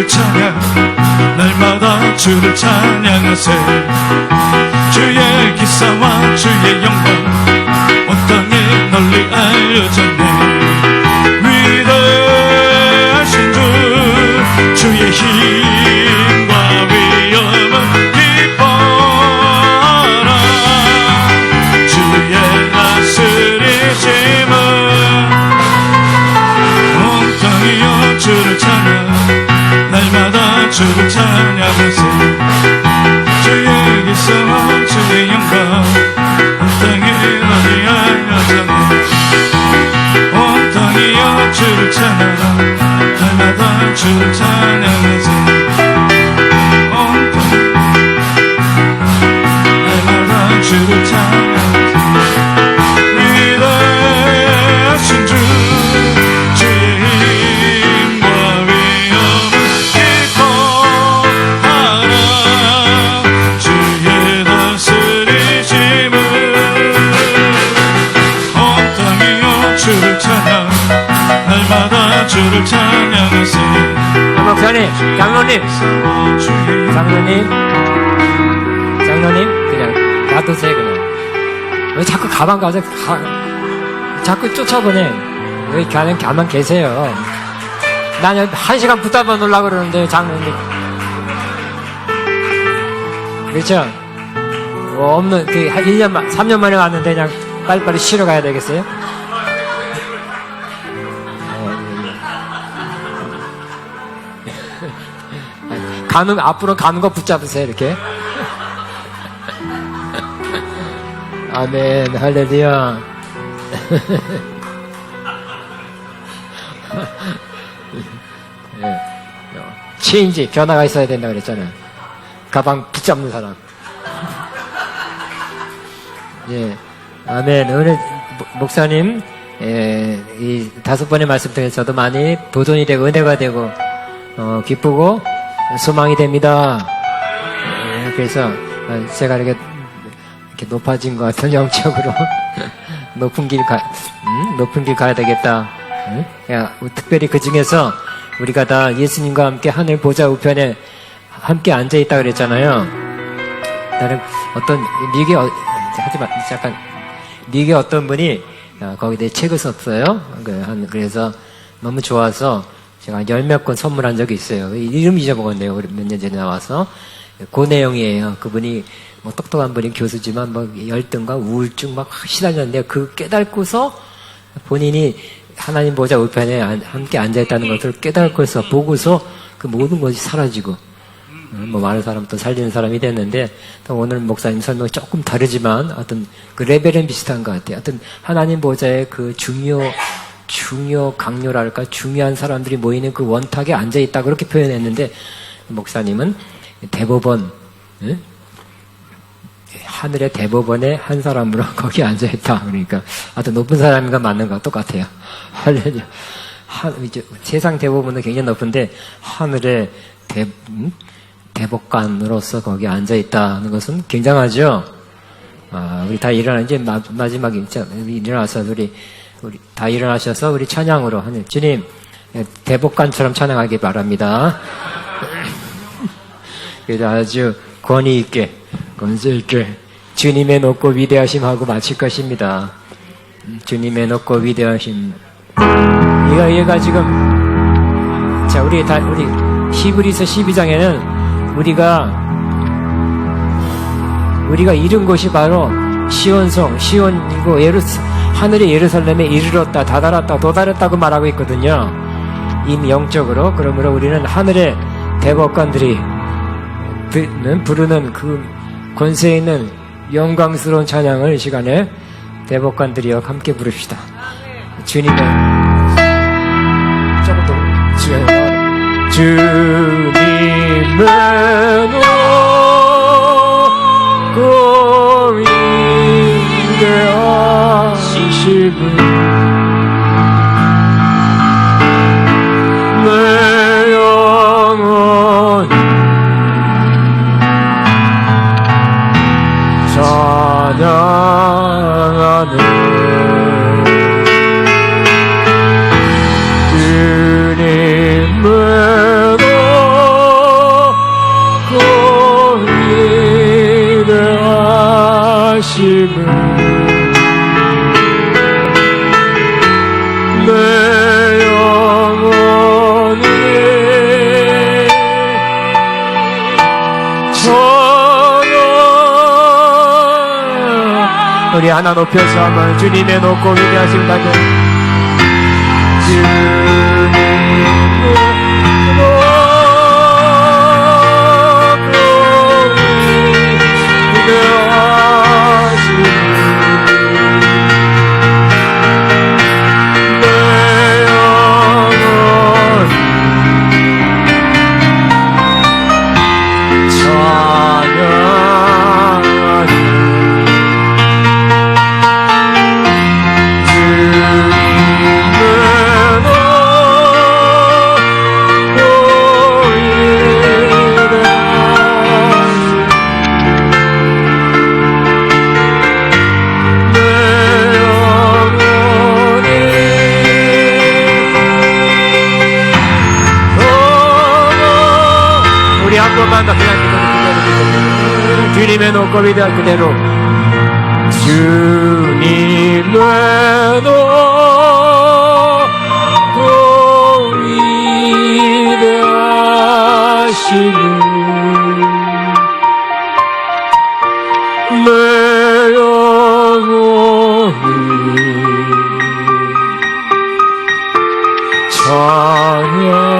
주를 찬양 날마다 주를 찬양하세 주의 기사와 주의 영광 온 땅에 널리 알려졌네 위대하신 주 주의 힘과 위엄은 기뻐라 주의 다스리심은 온 땅이여 주를 찬양 날마다 주를 찬양하세 주의 기사와 주의 영광 온 땅에 널리 알려졌네 온 땅이여 주를 찬양 날마다 주를 찬양하세 온 땅 날마다 주를 찬양하세 위대하신 주 주의 힘과 위엄을 기뻐하라 주의 다스리심을 온 땅이여 주를 찬양 날마다 주를 찬양하세 목사님, 장로님, 그냥 놔두세요, 그냥. 왜 자꾸 가방 가서, 자꾸 쫓아보내. 왜 그냥 가만 계세요. 나는 1시간 붙잡아 놓으려고 그러는데, 장로님. 그렇죠? 없는, 3년 만에 왔는데, 그냥 빨리빨리 쉬러 가야 되겠어요? 앞으로 가는 거 붙잡으세요, 이렇게. 아멘, 할렐루야. 체인지, 변화가 있어야 된다 그랬잖아요. 가방 붙잡는 사람. 예. 아멘. 오늘 목사님, 이 5번의 말씀 통해서 저도 많이 도전이 되고, 은혜가 되고, 기쁘고, 소망이 됩니다. 그래서 제가 이렇게 높아진 것 같은 영적으로 높은 길 가야 되겠다. 특별히 그 중에서 우리가 다 예수님과 함께 하늘 보좌 우편에 함께 앉아 있다 그랬잖아요. 나는 어떤 미국의 어떤 분이 거기 내 책을 썼어요. 그래서 너무 좋아서 제가 한 10몇 권 선물한 적이 있어요. 이름 잊어먹었네요. 몇 년 전에 나와서. 그 내용이에요. 그분이 뭐 똑똑한 분이 교수지만 뭐 열등과 우울증 막 시달렸는데 그 깨닫고서 본인이 하나님 보좌 우편에 함께 앉아있다는 것을 깨닫고서 보고서 그 모든 것이 사라지고 뭐 많은 사람 또 살리는 사람이 됐는데 또 오늘 목사님 설명이 조금 다르지만 어떤 그 레벨은 비슷한 것 같아요. 어떤 하나님 보좌의 그 중요 강요랄까 중요한 사람들이 모이는 그 원탁에 앉아있다 그렇게 표현했는데 목사님은 대법원 하늘의 대법원의 한 사람으로 거기 앉아있다. 그러니까 아주 높은 사람인가 맞는 거 똑같아요. 할렐루야. 이제 세상 대법원은 굉장히 높은데 하늘의 대법관으로서 거기 앉아있다는 것은 굉장하죠. 우리 다 이제 마지막에 일어나서 우리 다 일어나셔서 우리 찬양으로 하는 주님 대법관처럼 찬양하기 바랍니다. 그래서 아주 권위 있게 권세 있게 주님의 높고 위대하심하고 마칠 것입니다. 주님의 높고 위대하심. 얘가 지금 자 우리 히브리서 12장에는 우리가 이룬 곳이 바로 시온이고 하늘의 예루살렘에 이르렀다, 다다랐다, 도달했다고 말하고 있거든요. 이미 영적으로. 그러므로 우리는 하늘의 대법관들이 부르는 그 권세 있는 영광스러운 찬양을 이 시간에 대법관들이여 함께 부릅시다. 주님의 조금 더 주님의 높고 위대하심을 내 영혼 찬양하네. 주님의 내 영혼이 전하 우리 하나 높여서 한번 주님의 높고 위대하신 가정 한 번만 더 그냥 주님의 높고 위대한 그대로 주님의 높고 위대하시니 내 영혼이 찬양하네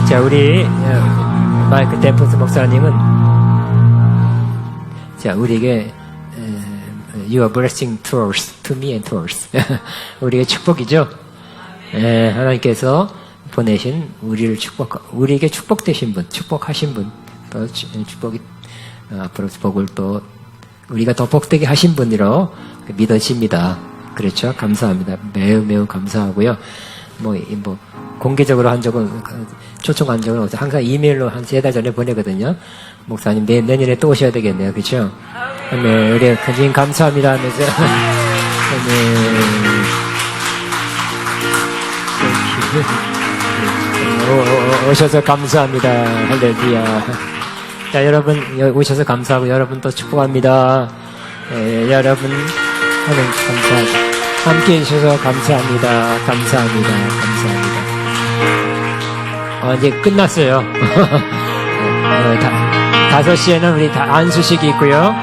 자, 우리 마이크 댐프스 목사님은 자, 우리에게 You are blessing to us, to me and to us. 우리의 축복이죠. 하나님께서 보내신 우리에게 축복되신 분, 축복하신 분, 또 축복이 앞으로 복을 또 우리가 더 복되게 하신 분으로 믿어집니다. 그렇죠? 감사합니다. 매우 매우 감사하고요. 공개적으로 한 적은, 초청한 적은 없어요. 항상 이메일로 한 3달 전에 보내거든요. 목사님, 내년에 또 오셔야 되겠네요. 그렇죠? 네, 우리 주님 감사합니다 하면서. 네. 오셔서 감사합니다. 할렐루야. 자, 여러분, 오셔서 감사하고, 여러분 또 축복합니다. 여러분, 하는 감사합니다. 함께 해주셔서 감사합니다. 감사합니다. 감사합니다. 이제 끝났어요. 5시에는 우리 안수식이 있고요.